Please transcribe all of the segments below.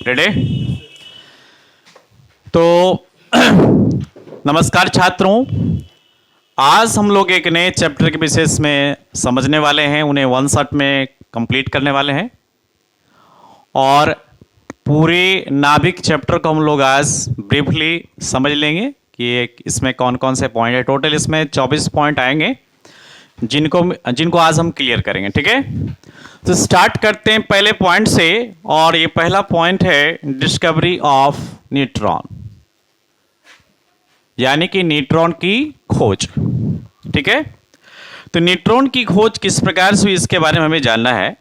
Ready? तो नमस्कार छात्रों, आज हम लोग एक नए चैप्टर के विशेष में समझने वाले हैं, उन्हें वन शॉट में कंप्लीट करने वाले हैं और पूरे नाभिक चैप्टर को हम लोग आज ब्रीफली समझ लेंगे कि इसमें कौन कौन से पॉइंट है। टोटल इसमें 24 पॉइंट आएंगे जिनको आज हम क्लियर करेंगे। ठीक है, तो स्टार्ट करते हैं पहले पॉइंट से और ये पहला पॉइंट है डिस्कवरी ऑफ न्यूट्रॉन, यानी कि न्यूट्रॉन की खोज। ठीक है, तो न्यूट्रॉन की खोज किस प्रकार से हुई इसके बारे में हमें जानना है।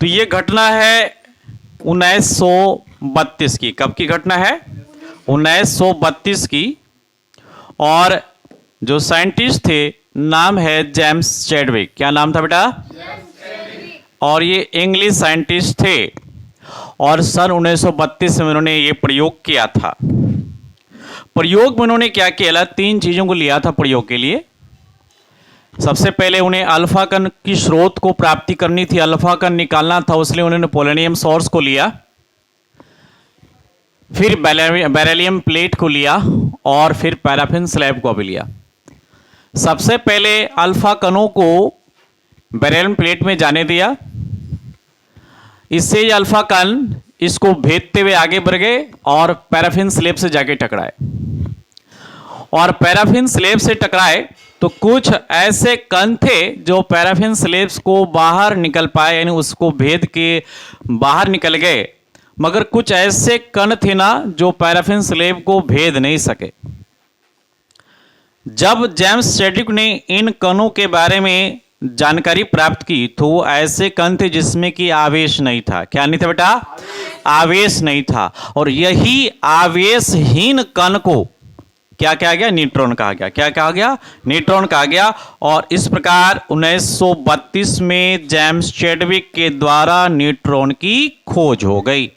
तो ये घटना है 1932 की। कब की घटना है? 1932 की। और जो साइंटिस्ट थे नाम है जेम्स चैडविक। क्या नाम था बेटा? और ये इंग्लिश साइंटिस्ट थे और सन 1932 में उन्होंने ये प्रयोग किया था। प्रयोग में उन्होंने क्या किया? 3 चीजों को लिया था प्रयोग के लिए। सबसे पहले उन्हें अल्फा कण की स्रोत को प्राप्ति करनी थी, अल्फा कण निकालना था, इसलिए उन्होंने पोलोनियम सोर्स को लिया, फिर बेरिलियम प्लेट को लिया और फिर पैराफिन स्लैब को भी लिया। सबसे पहले अल्फा कणों को बेरिलियम प्लेट में जाने दिया, इससे ये अल्फा कण इसको भेदते हुए आगे बढ़ गए और पैराफिन स्लैब से जाके टकराए। और पैराफिन स्लैब से टकराए तो कुछ ऐसे कण थे जो पैराफिन स्लैब को बाहर निकल पाए, यानी उसको भेद के बाहर निकल गए, मगर कुछ ऐसे कण थे ना जो पैराफिन स्लैब को भेद नहीं सके। जब जेम्स चैडविक ने इन कणों के बारे में जानकारी प्राप्त की तो वो ऐसे कण थे जिसमें कि आवेश नहीं था। क्या नहीं था बेटा? आवेश नहीं था। और यही आवेशहीन कण को क्या कहा गया? न्यूट्रॉन कहा गया। क्या कहा गया? न्यूट्रॉन कहा गया। और इस प्रकार 1932 में जेम्स चैडविक के द्वारा न्यूट्रॉन की खोज हो गई।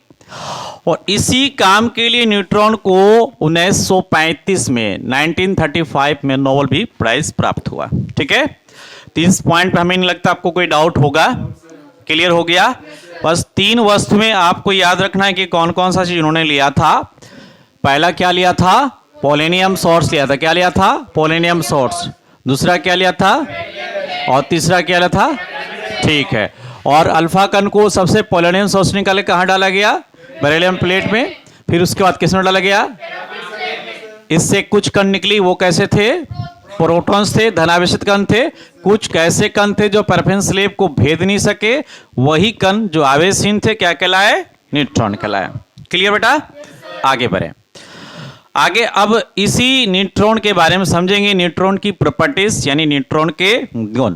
और इसी काम के लिए न्यूट्रॉन को 1935 में 1935 में नोबेल भी प्राइज प्राप्त हुआ। ठीक है, तो इस पॉइंट पे हमें नहीं लगता आपको कोई डाउट होगा। क्लियर हो गया? बस 3 वस्तुएं आपको याद रखना है कि कौन कौन सा चीज उन्होंने लिया था। पहला क्या लिया था? पोलोनियम सोर्स लिया था। क्या लिया था? Polonium source. दूसरा क्या लिया था? और तीसरा क्या लिया था? ठीक है, और अल्फा कण को सबसे पोलोनियम सोर्स निकाले कहां डाला गया? बेरिलियम प्लेट में। फिर उसके बाद किसमें डाला गया? इससे कुछ कण निकली, वो कैसे थे? प्रोटॉन्स थे, धनावेशित कण थे। कुछ कैसे कण थे जो पैराफिन स्लैब को भेद नहीं सके, वही कण जो आवेशहीन थे क्या कहलाए? न्यूट्रॉन कहलाए। क्लियर बेटा? आगे बढ़े। आगे अब इसी न्यूट्रॉन के बारे में समझेंगे, न्यूट्रॉन की प्रॉपर्टीज यानी न्यूट्रॉन के गुण।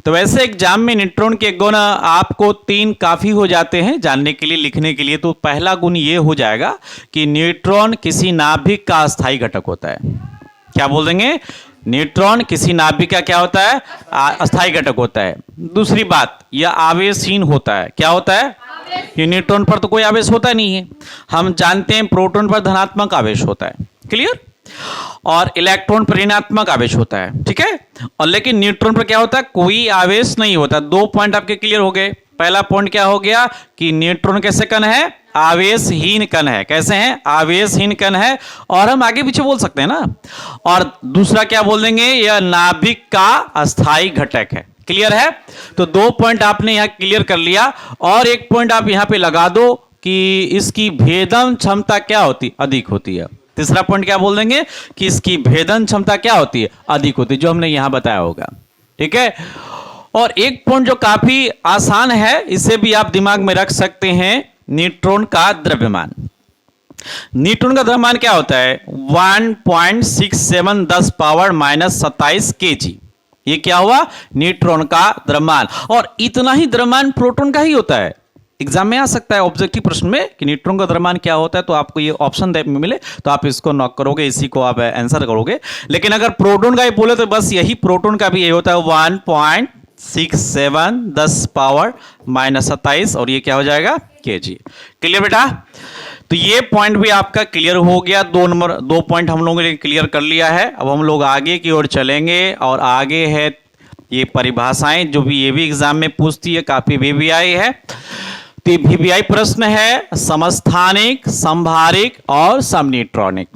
तो वैसे एग्जाम में न्यूट्रॉन के गुण आपको 3 काफी हो जाते हैं जानने के लिए, लिखने के लिए। तो पहला गुण ये हो जाएगा कि न्यूट्रॉन किसी नाभिक का अस्थायी घटक होता है। क्या बोल देंगे? न्यूट्रॉन किसी नाभिक का क्या होता है? अस्थायी घटक होता है। दूसरी बात, यह आवेशहीन होता है। क्या होता है? ये न्यूट्रॉन पर तो कोई आवेश होता नहीं है। हम जानते हैं प्रोटॉन पर धनात्मक आवेश होता है। क्लियर? और इलेक्ट्रॉन पर ऋणात्मक आवेश होता है। ठीक है, और लेकिन न्यूट्रॉन पर क्या होता है? कोई आवेश नहीं होता। 2 पॉइंट आपके क्लियर हो गए। पहला पॉइंट क्या हो गया कि न्यूट्रॉन कैसे कण है? आवेशहीन कण है। कैसे हैं? आवेशहीन कण है। और हम आगे पीछे बोल सकते हैं ना। और दूसरा क्या बोल देंगे? यह नाभिक का अस्थायी घटक है। क्लियर है? तो 2 पॉइंट आपने यहां क्लियर कर लिया। और एक पॉइंट आप यहां पे लगा दो कि इसकी भेदन क्षमता क्या होती? अधिक होती है। तीसरा पॉइंट क्या बोल देंगे कि इसकी भेदन क्षमता क्या होती है? अधिक होती है, जो हमने यहां बताया होगा। ठीक है, और एक पॉइंट जो काफी आसान है, इसे भी आप दिमाग में रख सकते हैं, न्यूट्रॉन का द्रव्यमान। न्यूट्रॉन का द्रव्यमान क्या होता है? 1.67 10 पावर -27 kg। ये क्या हुआ? न्यूट्रॉन का द्रव्यमान। और इतना ही द्रव्यमान प्रोटॉन का ही होता है। एग्जाम में आ सकता है ऑब्जेक्टिव प्रश्न में कि न्यूट्रॉन का द्रव्यमान क्या होता है, तो आपको ये ऑप्शन मिले तो आप इसको नॉक करोगे, इसी को आप आंसर करोगे। लेकिन अगर प्रोटॉन का ही बोले तो बस यही प्रोटॉन का भी यही होता है, 1.67 10 पावर -27, और ये क्या हो जाएगा? kg। क्लियर बेटा? तो ये पॉइंट भी आपका क्लियर हो गया। 2 पॉइंट हम लोगों ने क्लियर कर लिया है। अब हम लोग आगे की ओर चलेंगे और आगे है ये परिभाषाएं जो भी ये भी एग्जाम में पूछती है, काफी वे भी आई है। तो वीवीआई प्रश्न है समस्थानिक, संभारिक और समन्यूट्रॉनिक,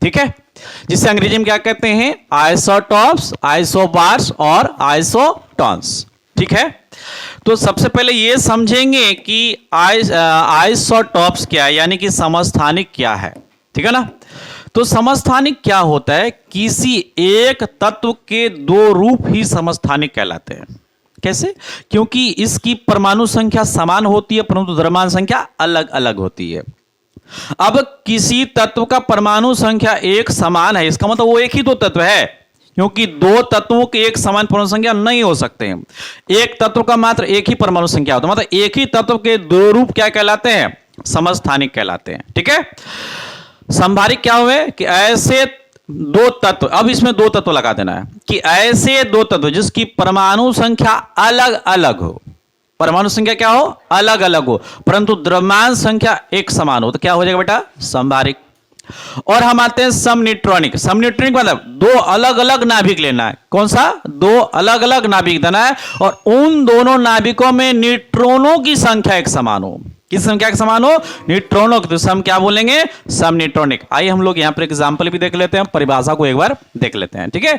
ठीक है, जिसे अंग्रेजी में क्या कहते हैं, आइसोटॉप्स, आइसोबार्स और आइसोटॉन्स, ठीक है। तो सबसे पहले ये समझेंगे कि आइसोटॉप्स क्या है, यानी कि समस्थानिक क्या है, ठीक है ना। तो समस्थानिक क्या होता है, किसी एक तत्व के दो रूप ही समस्थानिक कहलाते हैं। कैसे? क्योंकि इसकी परमाणु संख्या समान होती है परंतु द्रव्यमान संख्या अलग अलग होती है। अब किसी तत्व का परमाणु संख्या एक समान है, इसका मतलब वो एक ही दो तत्व है, क्योंकि दो तत्वों के एक समान परमाणु संख्या नहीं हो सकते हैं। एक तत्व का मात्र एक ही परमाणु संख्या होता है, मतलब एक ही तत्व के दो रूप क्या कहलाते हैं, समस्थानिक कहलाते हैं, ठीक है। संभारिक क्या हुए कि ऐसे दो तत्व, अब इसमें दो तत्व लगा देना है कि ऐसे दो तत्व जिसकी परमाणु संख्या अलग अलग हो, परमाणु संख्या क्या हो, अलग अलग हो, परंतु द्रव्यमान संख्या एक समान हो, तो क्या हो जाएगा बेटा, संभारिक। और हम आते हैं समन्यूट्रॉनिक। समन्यूट्रॉनिक मतलब दो अलग अलग नाभिक लेना है, कौन सा, दो अलग अलग नाभिक देना है और उन दोनों नाभिकों में न्यूट्रॉनों की संख्या एक समान हो। किस संख्या के समान हो, न्यूट्रॉनों की, तो हम क्या बोलेंगे, समन्यूट्रॉनिक। आइए हम लोग यहां पर एग्जांपल भी देख लेते हैं, परिभाषा को एक बार देख लेते हैं, ठीक है।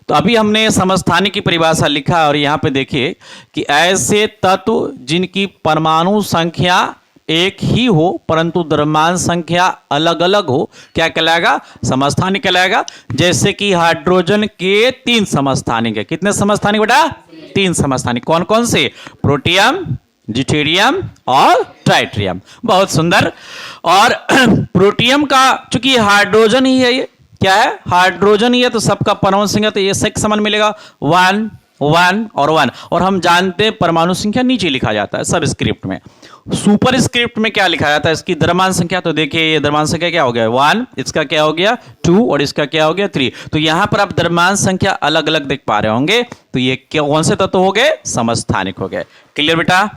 तो अभी हमने समस्थानिक की परिभाषा लिखा और यहां पे देखिए कि ऐसे तत्व जिनकी परमाणु संख्या एक ही हो परंतु द्रव्यमान संख्या अलग अलग हो, क्या कहलाएगा, समस्थानिक कहलाएगा। जैसे कि हाइड्रोजन के 3 समस्थानिक है। कितने समस्थानिक बेटा, 3 समस्थानिक। कौन कौन से, प्रोटियम, ड्यूटेरियम और ट्राइटियम। बहुत सुंदर। और प्रोटियम का चूंकि हाइड्रोजन ही है, ये क्या है, हाइड्रोजन ही है, तो सबका परमाणु संख्या तो ये एक समान मिलेगा, 1 1 और 1। और हम जानते हैं परमाणु संख्या नीचे लिखा जाता है सब स्क्रिप्ट में। सुपर स्क्रिप्ट में क्या लिखा जाता है, इसकी द्रव्यमान संख्या। तो देखिए ये द्रव्यमान संख्या क्या हो गया, 1, इसका क्या हो गया 2 और इसका क्या हो गया 3। तो यहां पर आप द्रव्यमान संख्या अलग अलग देख पा रहे होंगे, तो ये कौन से तत्व हो गए, समस्थानिक हो गए। क्लियर बेटा।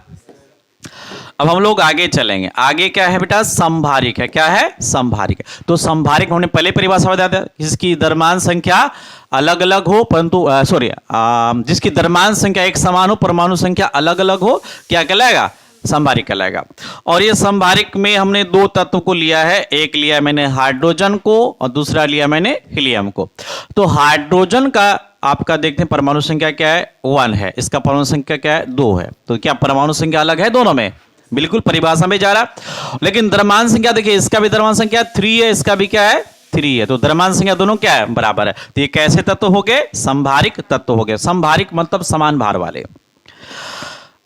अब हम लोग आगे चलेंगे। आगे क्या है बेटा, संभारिक है। क्या है, संभारिक है। तो संभारिक हमने पहले परिभाषा बता दिया, जिसकी द्रव्यमान संख्या अलग अलग हो परंतु जिसकी द्रव्यमान संख्या एक समान हो परमाणु संख्या अलग अलग हो, क्या कहलाएगा, संभारिक कहलाएगा। और ये संभारिक में हमने दो तत्व को लिया है, एक लिया मैंने हाइड्रोजन को और दूसरा लिया मैंने हीलियम को। तो हाइड्रोजन का आपका देखते हैं परमाणु संख्या क्या है, 1 है, इसका परमाणु संख्या क्या है, 2 है। तो क्या परमाणु संख्या अलग है दोनों में, बिल्कुल परिभाषा में जा रहा। लेकिन द्रव्यमान संख्या देखिए, इसका भी द्रव्यमान संख्या 3 है, इसका भी क्या है 3 है। तो द्रव्यमान संख्या दोनों क्या है, बराबर है। तो ये कैसे तत्व हो गए, संभारिक तत्व हो गए। संभारिक मतलब समान भार वाले।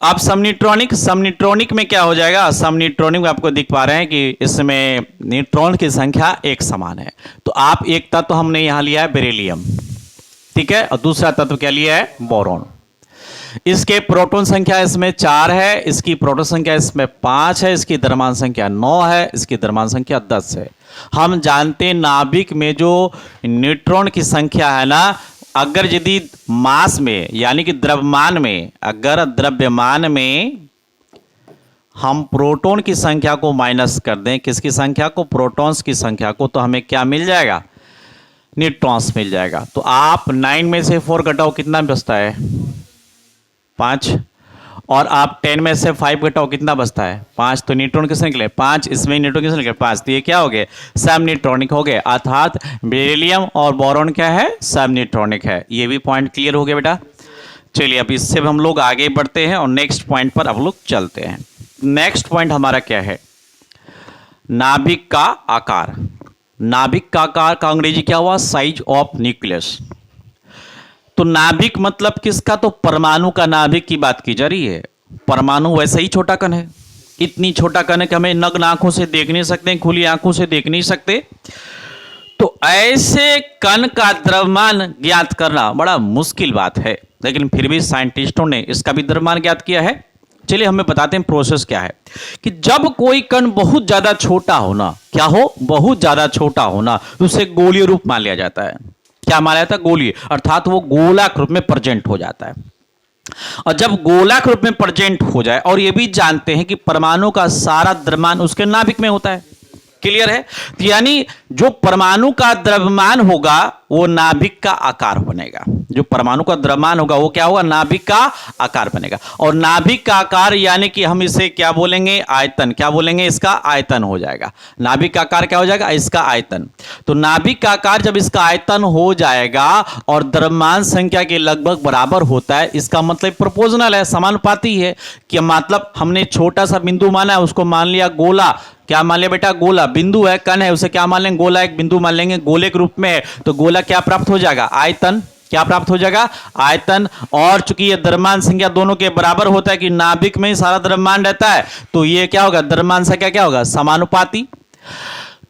अब समन्यूट्रॉनिक, समन्यूट्रॉनिक में क्या हो जाएगा, समन्यूट्रॉनिक में आपको दिख पा रहे हैं कि इसमें न्यूट्रॉन की संख्या एक समान है। तो आप एक तत्व हमने यहां लिया है बेरिलियम, ठीक है, और दूसरा तत्व क्या लिया है, बोरॉन। इसके प्रोटॉन संख्या इसमें 4 है, इसकी प्रोटॉन संख्या इसमें 5 है, इसकी द्रव्यमान संख्या 9 है, इसकी द्रव्यमान संख्या 10 है। हम जानते हैं नाभिक में जो न्यूट्रॉन की संख्या है ना, अगर यदि मास में यानी कि द्रव्यमान में, अगर द्रव्यमान में हम प्रोटॉन की संख्या को माइनस कर दें, किसकी संख्या को, प्रोटॉन्स की संख्या को, तो हमें क्या मिल जाएगा, न्यूट्रॉन्स मिल जाएगा। तो आप 9 में से 4 घटाओ, कितना बचता है, 5। और आप 10 में से 5 घटाओ, कितना बचता है, 5। तो न्यूट्रॉन किससे निकले, 5, इसमें न्यूट्रॉन किससे निकले, 5। तो ये क्या हो गए, समन्यूट्रॉनिक हो गए। अर्थात बेरिलियम और बोरॉन क्या है, समन्यूट्रॉनिक है। ये भी पॉइंट क्लियर हो गया बेटा। चलिए अब इससे हम लोग आगे बढ़ते हैं और नेक्स्ट पॉइंट पर अब लोग चलते हैं। नेक्स्ट पॉइंट हमारा क्या है, नाभिक का आकार। नाभिक का आकार का अंग्रेजी क्या हुआ, साइज ऑफ न्यूक्लियस। तो नाभिक मतलब किसका, तो परमाणु का नाभिक की बात की जा रही है। परमाणु वैसे ही छोटा कण है, इतनी छोटा कण है कि हमें नग्न आंखों से देख नहीं सकते, खुली आंखों से देख नहीं सकते। तो ऐसे कण का द्रव्यमान ज्ञात करना बड़ा मुश्किल बात है, लेकिन फिर भी साइंटिस्टों ने इसका भी द्रव्यमान ज्ञात किया है। चलिए हमें बताते हैं प्रोसेस क्या है। कि जब कोई कण बहुत ज्यादा छोटा होना, क्या हो, बहुत ज्यादा छोटा होना, तो उसे गोलीय रूप मान लिया जाता है। क्या माना जाता है, गोलीय, अर्थात वो गोलाकार रूप में प्रेजेंट हो जाता है। और जब गोलाकार रूप में प्रेजेंट हो जाए, और ये भी जानते हैं कि परमाणु का सारा द्रव्यमान उसके नाभिक में होता है। क्लियर है। तो यानी जो परमाणु का द्रव्यमान होगा वो नाभिक का आकार बनेगा। जो परमाणु का द्रव्यमान होगा वो क्या होगा, नाभिक का आकार बनेगा। और नाभिक का आकार यानी कि हम इसे क्या बोलेंगे, आयतन। क्या बोलेंगे, इसका आयतन हो जाएगा। नाभिक का आकार क्या हो जाएगा, इसका आयतन। तो नाभिक का आकार जब इसका आयतन हो जाएगा और द्रव्यमान संख्या के लगभग बराबर होता है, इसका मतलब प्रोपोर्शनल है, समानुपाती है। कि मतलब हमने छोटा सा बिंदु माना है, उसको मान लिया गोला। क्या मान लिया बेटा, गोला। बिंदु है, कण है, उसे क्या मान लेंगे, गोला। एक बिंदु मान लेंगे, गोले के रूप में है, तो गोला क्या प्राप्त हो जाएगा, आयतन। क्या प्राप्त हो जाएगा, आयतन। और चूंकि ये द्रव्यमान संख्या दोनों के बराबर होता है कि नाभिक में ही सारा द्रव्यमान रहता है, तो ये क्या होगा, द्रव्यमान संख्या क्या होगा, समानुपाती।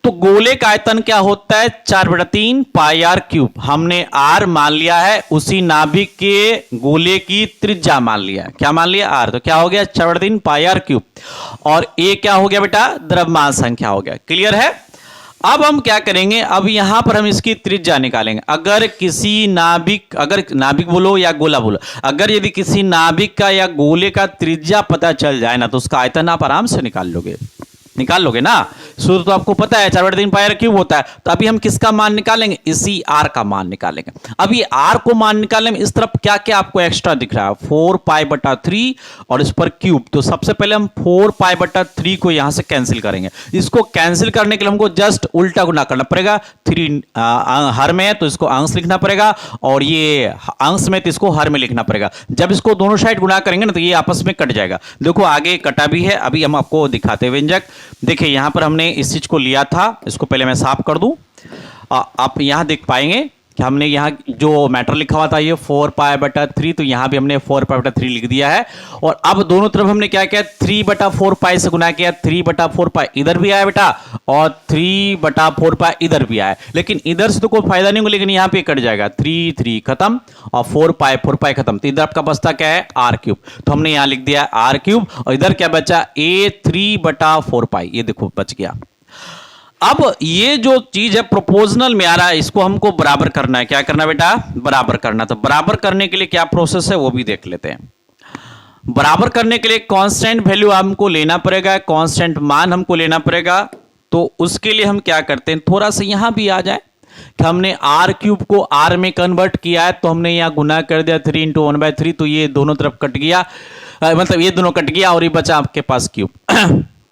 तो गोले का आयतन क्या होता है, 4/3 पाई आर क्यूब। हमने आर मान लिया है, उसी नाभिक के गोले की त्रिज्या मान लिया है। क्या मान लिया, आर। तो क्या हो गया, 4/3 पाई आर क्यूब। और ए क्या हो गया बेटा, द्रव्यमान संख्या हो गया। क्लियर है। अब हम क्या करेंगे, अब यहां पर हम इसकी त्रिज्या निकालेंगे। अगर किसी नाभिक, अगर नाभिक बोलो या गोला बोलो, अगर यदि किसी नाभिक का या गोले का त्रिज्या पता चल जाए ना, तो उसका आयतन आप आराम से निकाल लोगे ना। सूत्र तो आपको पता है, 4/3 पाई आर क्यूब होता है। तो अभी हम किसका मान निकालेंगे, इसी आर का मान निकालेंगे। अभी आर को मान निकालने में इस तरफ क्या क्या आपको एक्स्ट्रा दिख रहा है, 4π/3 और इस पर क्यूब। तो सबसे पहले हम 4π/3 को यहां से कैंसिल करेंगे। इसको कैंसिल करने के लिए हमको जस्ट उल्टा गुना करना पड़ेगा। 3 हर में है तो इसको अंश लिखना पड़ेगा, और ये अंश में तो इसको हर में लिखना पड़ेगा। जब इसको दोनों साइड गुना करेंगे ना, तो ये आपस में कट जाएगा। देखो आगे कटा भी है, अभी हम आपको दिखाते हैं व्यंजक। देखिए यहां पर हमने इस चीज को लिया था, इसको पहले मैं साफ कर दूं। आप यहां देख पाएंगे कि हमने यहां जो मैटर लिखा हुआ था ये 4π/3, तो यहां भी हमने 4π/3 लिख दिया है। और अब दोनों तरफ हमने क्या किया, 3/4π से गुना किया। 3/4π इधर भी आया बेटा, और 3/4π इधर भी आया। लेकिन इधर से तो कोई फायदा नहीं होगा, लेकिन यहां पे कट जाएगा। 3 खत्म और 4π खत्म। तो इधर आपका बचता क्या है, आर क्यूब। तो हमने यहां लिख दिया आर क्यूब, और इधर क्या बचा, a 3/4π। ये देखो बच गया। अब ये जो चीज है प्रोपोर्शनल में आ रहा है, इसको हमको बराबर करना है। क्या करना है बेटा, बराबर करना। तो बराबर करने के लिए क्या प्रोसेस है वो भी देख लेते हैं। बराबर करने के लिए कांस्टेंट वैल्यू हमको लेना पड़ेगा, कांस्टेंट मान हमको लेना पड़ेगा। तो उसके लिए हम क्या करते हैं, थोड़ा सा यहां भी आ जाए कि हमने आर क्यूब को आर में कन्वर्ट किया है, तो हमने यहां गुना कर दिया 3 × 1/3। तो ये दोनों तरफ कट गया, मतलब ये दोनों कट गया, और ये बचा आपके पास क्यूब।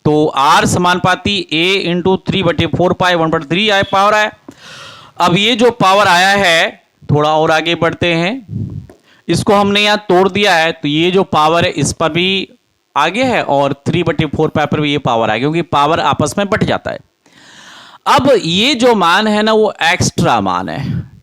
तो R समानुपाती a × 3/4π 1/3 आए पावर है। अब ये जो पावर आया है, थोड़ा और आगे बढ़ते हैं, इसको हमने यहां तोड़ दिया है। तो ये जो पावर है इस पर भी आगे है, और 3/4π पर भी ये पावर है, क्योंकि पावर आपस में बट जाता है। अब ये जो मान है ना, वो एक्स्ट्रा मान है,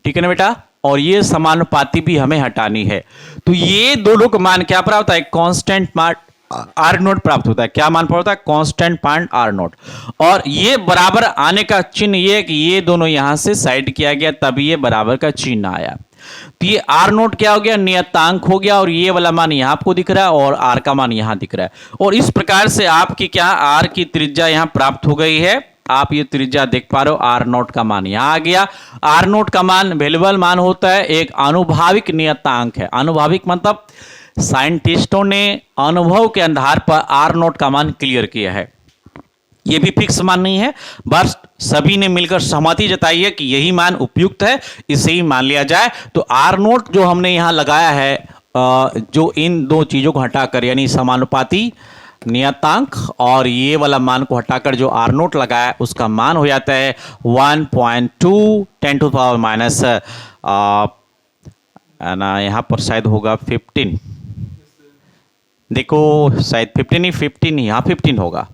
ठीक है ना बेटा। और ये समानुपाती भी हमें हटानी है। तो ये दोनों का मान क्या प्राप्त होता है, कांस्टेंट मान आर नोट प्राप्त होता है। क्या मान प्राप्त होता है, कांस्टेंट मान आर नोट। और ये बराबर आने का चिन्ह ये कि ये दोनों यहां से साइड किया गया, तभी ये बराबर का चिन्ह आया। तो ये आर नोट क्या हो गया, नियतांक हो गया, और ये वाला मान यहां आपको दिख रहा है, और आर का मान यहां दिख रहा है। और इस प्रकार से आपकी क्या, आर की त्रिज्या यहां प्राप्त हो गई है। आप ये त्रिज्या देख पा रहे हो, आर नोट का मान यहां आ गया। आर नोट का मान वैल्यूएबल मान होता है, एक आनुभाविक नियतांक है। आनुभाविक मतलब साइंटिस्टों ने अनुभव के आधार पर आर नोट का मान क्लियर किया है। यह भी फिक्स मान नहीं है, बस सभी ने मिलकर सहमति जताई है कि यही मान उपयुक्त है, इसे ही मान लिया जाए। तो आर नोट जो हमने यहां लगाया है, जो इन दो चीजों को हटाकर, यानी समानुपाती नियतांक और ये वाला मान को हटाकर जो आर नोट लगाया, उसका मान हो जाता है 1.2 10⁻⁻, ना यहां पर शायद होगा 15। देखो शायद 15 ही, 15 ही, हाँ 15 होगा,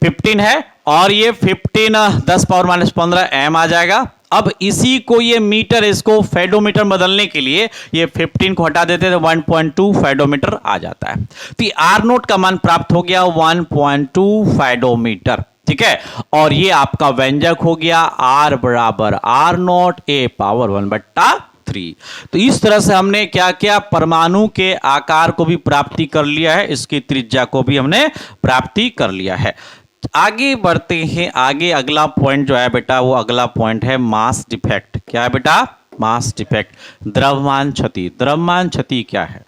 15 है। और ये 15 10⁻⁻15 m आ जाएगा। अब इसी को ये मीटर, इसको फेडोमीटर बदलने के लिए ये 15 को हटा देते तो 1.2 फेडोमीटर आ जाता है। तो ये आर नोट का मान प्राप्त हो गया 1.2 फेडोमीटर, ठीक है। और ये आपका व्यंजक हो गया R बराबर R नोट a पावर 1/3। तो इस तरह से हमने क्या किया, परमाणु के आकार को भी प्राप्ति कर लिया है, इसकी त्रिज्या को भी हमने प्राप्ति कर लिया है। आगे बढ़ते हैं। आगे अगला पॉइंट जो है बेटा, वो अगला पॉइंट है मास डिफेक्ट। क्या है बेटा, मास डिफेक्ट, द्रव्यमान क्षति। द्रव्यमान क्षति क्या है,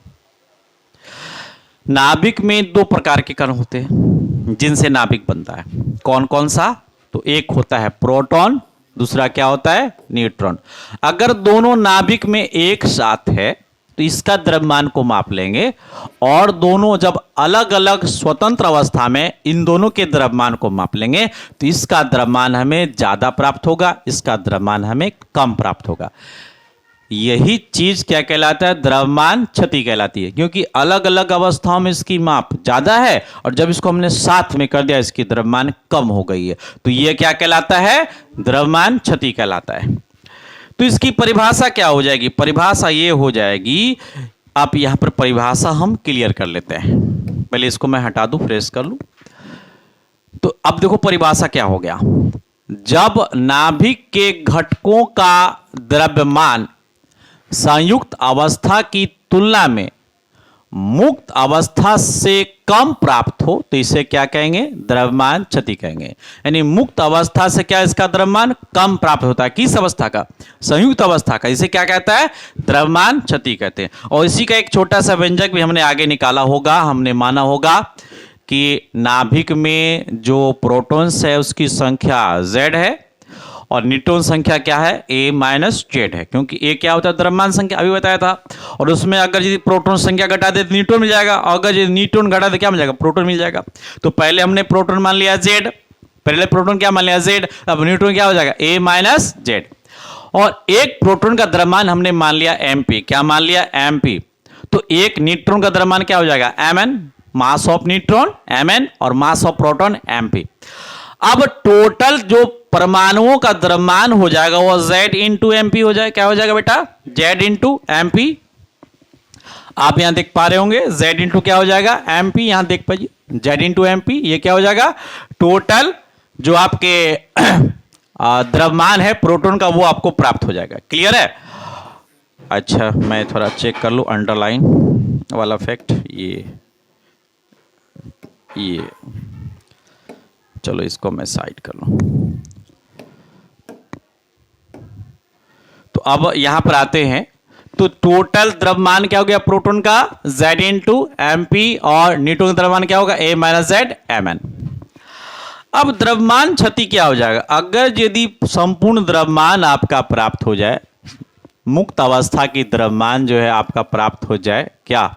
नाभिक में दो प्रकार के कण होते हैं जिनसे नाभिक बनता है। कौन कौन सा, तो एक होता है प्रोटॉन, दूसरा क्या होता है, न्यूट्रॉन। अगर दोनों नाभिक में एक साथ है तो इसका द्रव्यमान को माप लेंगे, और दोनों जब अलग अलग स्वतंत्र अवस्था में इन दोनों के द्रव्यमान को माप लेंगे तो इसका द्रव्यमान हमें ज्यादा प्राप्त होगा, इसका द्रव्यमान हमें कम प्राप्त होगा। यही चीज क्या कहलाता है, द्रव्यमान क्षति कहलाती है, क्योंकि अलग अलग अवस्थाओं में इसकी माप ज्यादा है और जब इसको हमने साथ में कर दिया इसकी द्रव्यमान कम हो गई है, तो यह क्या कहलाता है, द्रव्यमान क्षति कहलाता है। तो इसकी परिभाषा क्या हो जाएगी, परिभाषा ये हो जाएगी, आप यहां पर परिभाषा हम क्लियर कर लेते हैं। पहले इसको मैं हटा दूं, फ्रेश कर लूं। तो अब देखो परिभाषा क्या हो गया, जब नाभिक के घटकों का द्रव्यमान संयुक्त अवस्था की तुलना में मुक्त अवस्था से कम प्राप्त हो तो इसे क्या कहेंगे, द्रव्यमान क्षति कहेंगे। यानी मुक्त अवस्था से क्या इसका द्रव्यमान कम प्राप्त होता है, किस अवस्था का, संयुक्त अवस्था का, इसे क्या कहता है, द्रव्यमान क्षति कहते हैं। और इसी का एक छोटा सा व्यंजक भी हमने आगे निकाला होगा, हमने माना होगा कि नाभिक में जो प्रोटॉन्स है उसकी संख्या Z है और न्यूट्रॉन संख्या क्या है, A माइनस जेड है, क्योंकि A क्या होता है, द्रव्यमान संख्या, अभी बताया था। और उसमें अगर यदि प्रोटॉन संख्या घटा दे तो न्यूट्रॉन मिल जाएगा, और अगर यदि न्यूट्रॉन घटा दे क्या मिल जाएगा, प्रोटॉन मिल जाएगा। तो पहले हमने प्रोटॉन मान लिया Z, पहले प्रोटॉन क्या मान लिया Z, अब न्यूट्रॉन क्या हो जाएगा, A माइनस जेड। और एक प्रोटॉन का द्रव्यमान हमने मान लिया MP, क्या मान लिया, MP। तो एक न्यूट्रॉन का द्रव्यमान क्या हो जाएगा, Mn, mass of neutron Mn और मास ऑफ प्रोटॉन MP। अब टोटल जो परमाणुओं का द्रव्यमान हो जाएगा वो Z इंटू MP हो जाएगा, क्या हो जाएगा बेटा, Z इंटू MP। आप यहां देख पा रहे होंगे Z इंटू क्या हो जाएगा, MP, यहां देख पाइए Z इंटू MP, ये क्या हो जाएगा, टोटल जो आपके द्रव्यमान है प्रोटॉन का वो आपको प्राप्त हो जाएगा। क्लियर है। अच्छा मैं थोड़ा चेक कर लूं अंडरलाइन वाला फैक्ट, ये चलो इसको मैं साइड कर लूं। तो अब यहां पर आते हैं, तो टोटल द्रव्यमान क्या हो गया प्रोटॉन का, Z इंटू MP, और न्यूट्रॉन का द्रव्यमान क्या होगा, A माइनस जेड Mn। अब द्रव्यमान क्षति क्या हो जाएगा, अगर यदि संपूर्ण द्रव्यमान आपका प्राप्त हो जाए, मुक्त अवस्था की द्रव्यमान जो है आपका प्राप्त हो जाए, क्या,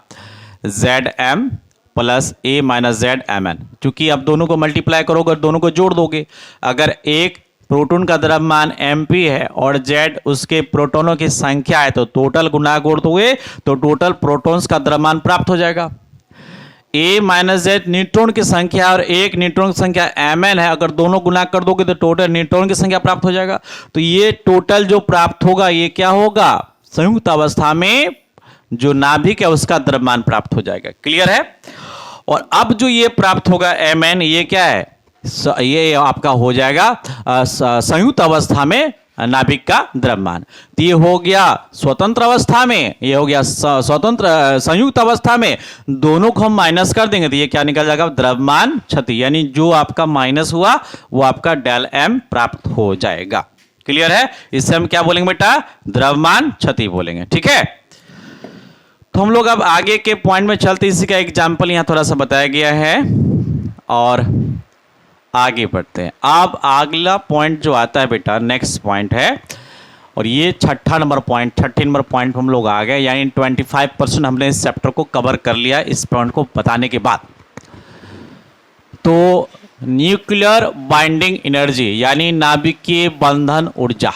Zm plus A minus Z Mn, चूंकि आप दोनों को मल्टीप्लाई करोगे, दोनों को जोड़ दोगे, अगर एक प्रोटॉन का द्रव्यमान MP है और Z उसके प्रोटॉनों की संख्या है तो टोटल गुना जोड़ दोगे तो टोटल प्रोटॉन्स का द्रव्यमान प्राप्त हो जाएगा। A माइनस जेड न्यूट्रॉन की संख्या और एक न्यूट्रॉन की संख्या Mn है, अगर दोनों गुना कर दोगे तो टोटल न्यूट्रॉन की संख्या प्राप्त हो जाएगा। तो ये टोटल जो प्राप्त होगा ये क्या होगा, संयुक्त अवस्था में जो नाभिक है उसका द्रव्यमान प्राप्त हो जाएगा। क्लियर है। और अब जो ये प्राप्त होगा Mn, ये क्या है, ये आपका हो जाएगा संयुक्त अवस्था में नाभिक का द्रव्यमान। तो ये हो गया स्वतंत्र अवस्था में, ये हो गया स्वतंत्र संयुक्त अवस्था में, दोनों को हम माइनस कर देंगे तो ये क्या निकल जाएगा, द्रव्यमान क्षति, यानी जो आपका माइनस हुआ वो आपका डेल M प्राप्त हो जाएगा। क्लियर है। इससे हम क्या बोलेंगे बेटा, द्रव्यमान क्षति बोलेंगे। ठीक है। तो हम लोग अब आगे के पॉइंट में चलते, इसी का एग्जाम्पल यहां थोड़ा सा बताया गया है और आगे बढ़ते हैं। अब अगला पॉइंट जो आता है बेटा, नेक्स्ट पॉइंट है, और ये 6 नंबर पॉइंट, 30 नंबर पॉइंट हम लोग आ गए, यानी 25% हमने इस चैप्टर को कवर कर लिया इस पॉइंट को बताने के बाद। तो न्यूक्लियर बाइंडिंग एनर्जी यानी नाभिकीय बंधन ऊर्जा।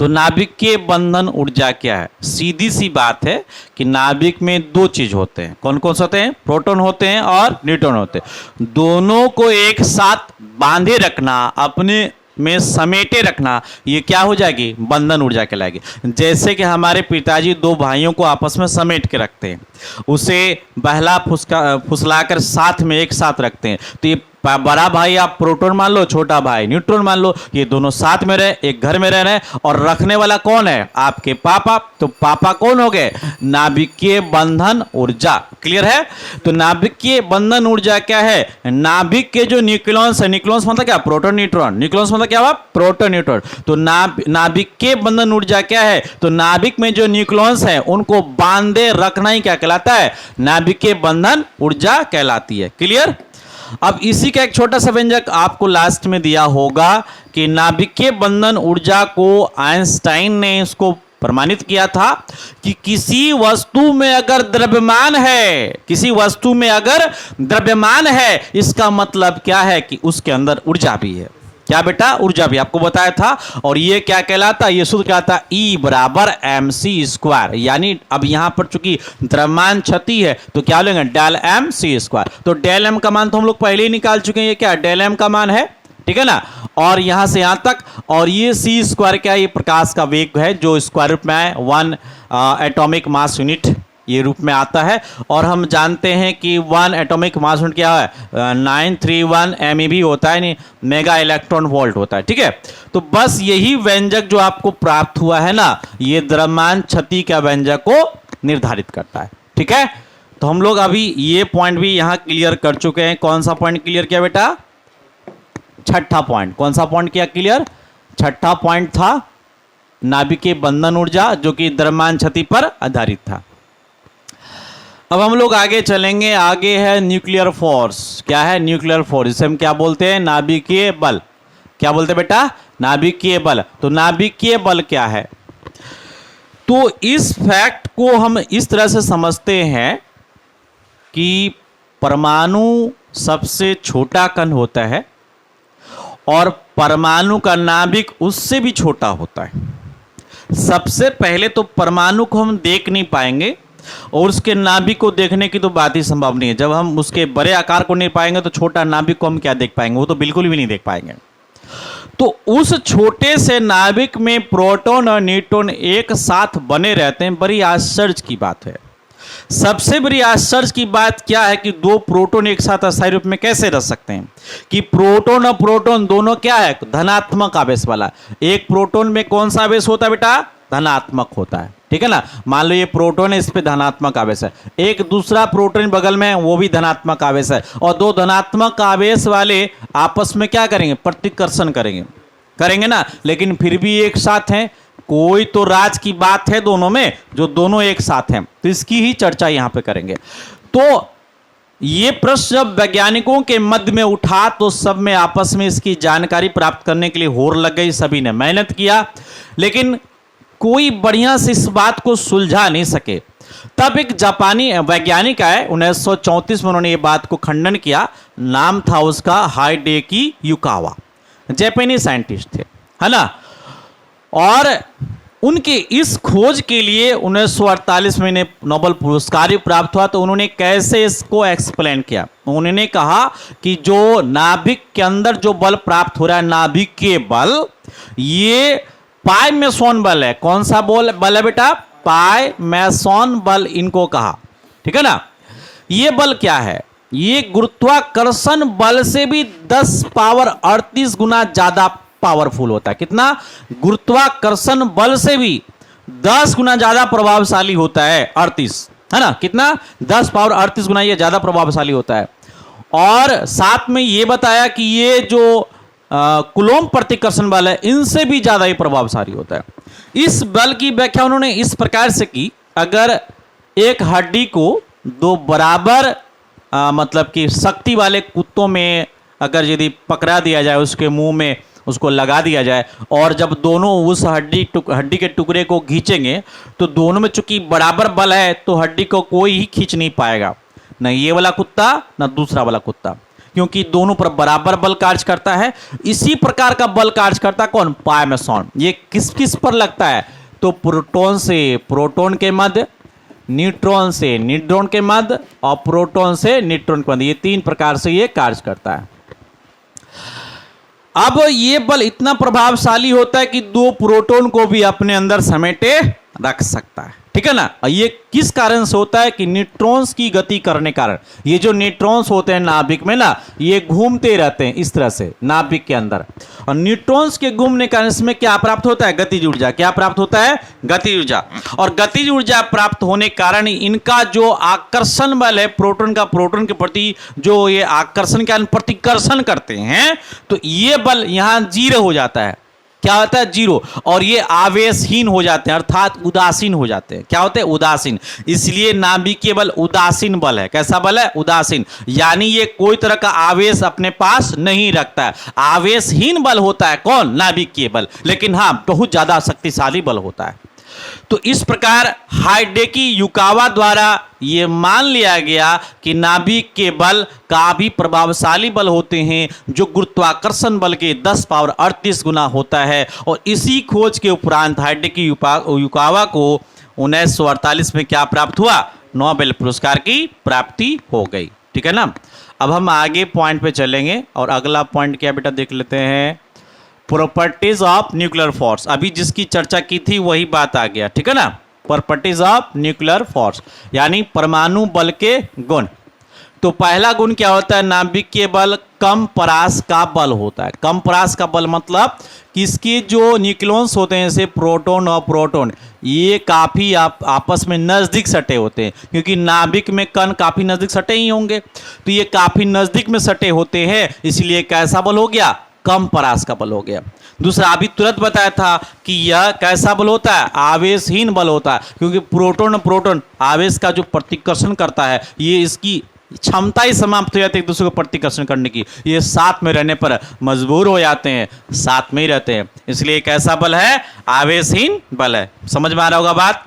तो नाभिकीय बंधन ऊर्जा क्या है, सीधी सी बात है कि नाभिक में दो चीज होते हैं, कौन कौन से होते हैं, प्रोटॉन होते हैं और न्यूट्रॉन होते हैं। दोनों को एक साथ बांधे रखना, अपने में समेटे रखना, ये क्या हो जाएगी, बंधन ऊर्जा कहलाएगी। जैसे कि हमारे पिताजी दो भाइयों को आपस में समेट के रखते हैं, उसे बहला फुसलाकर साथ में एक साथ रखते हैं। तो ये बड़ा भाई आप प्रोटॉन मान लो, छोटा भाई न्यूट्रॉन मान लो, ये दोनों साथ में रहे, एक घर में रह रहे हैं, और रखने वाला कौन है, आपके पापा। तो पापा कौन हो गए, नाभिकीय बंधन ऊर्जा। क्लियर है। तो नाभिकीय बंधन ऊर्जा क्या है, नाभिक के जो न्यूक्लियॉन्स है, न्यूक्लियॉन्स मतलब क्या, प्रोटॉन न्यूट्रॉन, न्यूक्लियॉन्स मतलब क्या हुआ, प्रोटॉन न्यूट्रॉन। तो नाभिकीय बंधन ऊर्जा क्या है, तो नाभिक में जो न्यूक्लियॉन्स है उनको बांधे रखना ही क्या कहलाता है, नाभिकीय बंधन ऊर्जा कहलाती है। क्लियर। अब इसी का एक छोटा सा व्यंजक आपको लास्ट में दिया होगा कि नाभिकीय बंधन ऊर्जा को आइंस्टाइन ने इसको प्रमाणित किया था कि किसी वस्तु में अगर द्रव्यमान है, किसी वस्तु में अगर द्रव्यमान है, इसका मतलब क्या है कि उसके अंदर ऊर्जा भी है। क्या बेटा? ऊर्जा भी, आपको बताया था। और ये क्या कहलाता? ये सूत्र कहलाता E बराबर mc²। यानी अब यहां पर चूंकि द्रव्यमान क्षति है तो क्या लेंगे? Del mc²। तो डेल m का मान तो हम लोग पहले ही निकाल चुके हैं। ये क्या? डेल m का मान है, ठीक है ना। और यहां से यहां तक, और ये c² क्या है? ये प्रकाश का वेग है जो स्क्वायर रूट में है 1 एटॉमिक मास यूनिट ये रूप में आता है। और हम जानते हैं कि 1 एटॉमिक मास यूनिट क्या है? 931 MeV होता है, नहीं मेगा इलेक्ट्रॉन वोल्ट होता है, ठीक है। तो बस यही व्यंजक जो आपको प्राप्त हुआ है ना, ये द्रव्यमान क्षति का व्यंजक को निर्धारित करता है, ठीक है। तो हम लोग अभी ये पॉइंट भी यहां क्लियर कर चुके हैं। कौन सा पॉइंट क्लियर किया बेटा? छठा पॉइंट। कौन सा पॉइंट किया क्लियर? छठा पॉइंट था नाभिकीय बंधन ऊर्जा जो कि द्रव्यमान क्षति पर आधारित था। अब हम लोग आगे चलेंगे। आगे है न्यूक्लियर फोर्स। क्या है? Nuclear force. इसे हम क्या बोलते हैं? नाभिकीय बल। क्या बोलते हैं बेटा? नाभिकीय बल। तो नाभिकीय बल क्या है? तो इस फैक्ट को हम इस तरह से समझते हैं कि परमाणु सबसे छोटा कण होता है और परमाणु का नाभिक उससे भी छोटा होता है। सबसे पहले तो परमाणु को हम देख नहीं पाएंगे और उसके नाभिक को देखने की तो बात ही संभव नहीं है। जब हम उसके बड़े आकार को नहीं पाएंगे तो छोटा नाभिक को हम क्या देख पाएंगे? वो तो बिल्कुल भी नहीं देख पाएंगे। तो उस छोटे से नाभिक में प्रोटॉन और न्यूट्रॉन एक साथ बने रहते हैं। बड़ी आश्चर्य की बात है। सबसे बड़ी आश्चर्य की बात क्या है कि दो प्रोटॉन एक साथ अस्थायी रूप में कैसे रह सकते हैं? कि प्रोटॉन और प्रोटॉन दोनों क्या है? धनात्मक आवेश वाला। एक प्रोटॉन में कौन सा आवेश होता है बेटा? धनात्मक होता है, ठीक है ना। मान लो ये प्रोटॉन है, इस पे धनात्मक आवेश है। एक दूसरा प्रोटॉन बगल में है, वो भी धनात्मक आवेश है। और दो धनात्मक आवेश वाले आपस में क्या करेंगे? प्रतिकर्षण करेंगे ना। लेकिन फिर भी एक साथ हैं। कोई तो राज की बात है दोनों में, जो दोनों एक साथ हैं। तो इसकी ही चर्चा यहां पे करेंगे। तो ये प्रश्न जब वैज्ञानिकों के मध्य में उठा तो सब में आपस में इसकी जानकारी प्राप्त करने के लिए होड़ लग गई। सभी ने मेहनत किया, लेकिन कोई बढ़िया से इस बात को सुलझा नहीं सके। तब एक जापानी वैज्ञानिक आए 1934 में, उन्होंने ये बात को खंडन किया। नाम था उसका हाइडेकी युकावा। जापानी साइंटिस्ट थे, है ना। और उनके इस खोज के लिए 1948 में इन्हें नोबेल पुरस्कार भी प्राप्त हुआ। तो उन्होंने कैसे इसको एक्सप्लेन किया? उन्होंने कहा कि जो नाभिक के अंदर जो बल प्राप्त हो रहा है, नाभिक के बल, ये पाई मेसोन बल है। कौन सा बल है बेटा? पाई मेसोन बल इनको कहा, ठीक है ना। ये बल क्या है? ये गुरुत्वाकर्षण बल से भी 10 पावर 38 गुना ज्यादा पावरफुल होता है। कितना? गुरुत्वाकर्षण बल से भी 10 गुना ज्यादा प्रभावशाली होता है। 38, है ना। कितना? 10 पावर 38 गुना ये ज्यादा प्रभावशाली होता है। और साथ में ये बताया कि ये जो कुलोम्ब प्रतिकर्षण बल है, इनसे भी ज्यादा ही प्रभावशाली होता है। इस बल की व्याख्या उन्होंने इस प्रकार से की, अगर एक हड्डी को दो बराबर मतलब कि शक्ति वाले कुत्तों में अगर यदि पकड़ा दिया जाए, उसके मुंह में उसको लगा दिया जाए, और जब दोनों उस हड्डी के टुकड़े को खींचेंगे तो दोनों में चूंकि बराबर बल है तो हड्डी को कोई ही खींच नहीं पाएगा, न ये वाला कुत्ता न दूसरा वाला कुत्ता, क्योंकि दोनों पर बराबर बल कार्य करता है। इसी प्रकार का बल कार्य करता है कौन? पाई मेसोन। ये किस किस पर लगता है? तो प्रोटॉन से प्रोटॉन के मध्य, न्यूट्रॉन से न्यूट्रॉन के मध्य और प्रोटॉन से न्यूट्रॉन के मध्य, ये 3 प्रकार से ये कार्य करता है। अब ये बल इतना प्रभावशाली होता है कि 2 प्रोटॉन को भी अपने अंदर समेटे रख सकता है, ठीक है ना। ये किस कारण से होता है? कि न्यूट्रॉन्स की गति करने कारण। ये जो न्यूट्रॉन्स होते हैं नाभिक में ना, ये घूमते रहते हैं इस तरह से नाभिक के अंदर, और न्यूट्रॉन्स के घूमने कारण इसमें क्या प्राप्त होता है? गतिज ऊर्जा। क्या प्राप्त होता है? गतिज ऊर्जा। और गतिज ऊर्जा प्राप्त होने के कारण इनका जो आकर्षण बल है प्रोटॉन का, प्रोटॉन के प्रति जो ये आकर्षण के कारण प्रतिकर्षण करते हैं, तो ये बल यहां 0 हो जाता है। क्या होता है, जीरो। और ये आवेशहीन हो जाते हैं, अर्थात उदासीन हो जाते हैं। क्या होते हैं, उदासीन। इसलिए नाभिकीय बल उदासीन बल है। कैसा बल है, उदासीन। यानी ये कोई तरह का आवेश अपने पास नहीं रखता है। आवेशहीन बल होता है कौन, नाभिकीय बल, लेकिन हाँ बहुत ज्यादा शक्तिशाली बल होता है। तो इस प्रकार हाइडेकी युकावा द्वारा यह मान लिया गया कि नाभिक के बल काफी प्रभावशाली बल होते हैं, जो गुरुत्वाकर्षण बल के 10 पावर 38 गुना होता है। और इसी खोज के उपरांत हाइडेकी युकावा को 1948 में क्या प्राप्त हुआ, नोबेल पुरस्कार की प्राप्ति हो गई। ठीक है ना। अब हम आगे पॉइंट पे चलेंगे और अगला पॉइंट क्या बेटा देख लेते हैं, प्रॉपर्टीज ऑफ न्यूक्लियर फोर्स। अभी जिसकी चर्चा की थी वही बात आ गया। ठीक है ना, प्रॉपर्टीज ऑफ न्यूक्लियर फोर्स यानी परमाणु बल के गुण। तो पहला गुण क्या होता है, नाभिकीय बल कम परास का बल होता है। कम परास का बल मतलब कि इसके जो न्यूक्लियॉन्स होते हैं जैसे प्रोटॉन और प्रोटॉन, ये काफ़ी आपस में नज़दीक सटे होते हैं, क्योंकि नाभिक में कण काफ़ी नज़दीक सटे ही होंगे, तो ये काफ़ी नज़दीक में सटे होते हैं, इसलिए कैसा बल हो गया, कम परास का बल हो गया। दूसरा अभी तुरंत बताया था कि यह कैसा बल होता है, आवेशहीन बल होता है, क्योंकि प्रोटॉन प्रोटॉन आवेश का जो प्रतिकर्षण करता है, ये इसकी क्षमता ही समाप्त हो जाती है एक दूसरे को प्रतिकर्षण करने की। ये साथ में रहने पर मजबूर हो जाते हैं, साथ में ही रहते हैं, इसलिए कैसा बल है, आवेशहीन बल है। समझ में आ रहा होगा बात।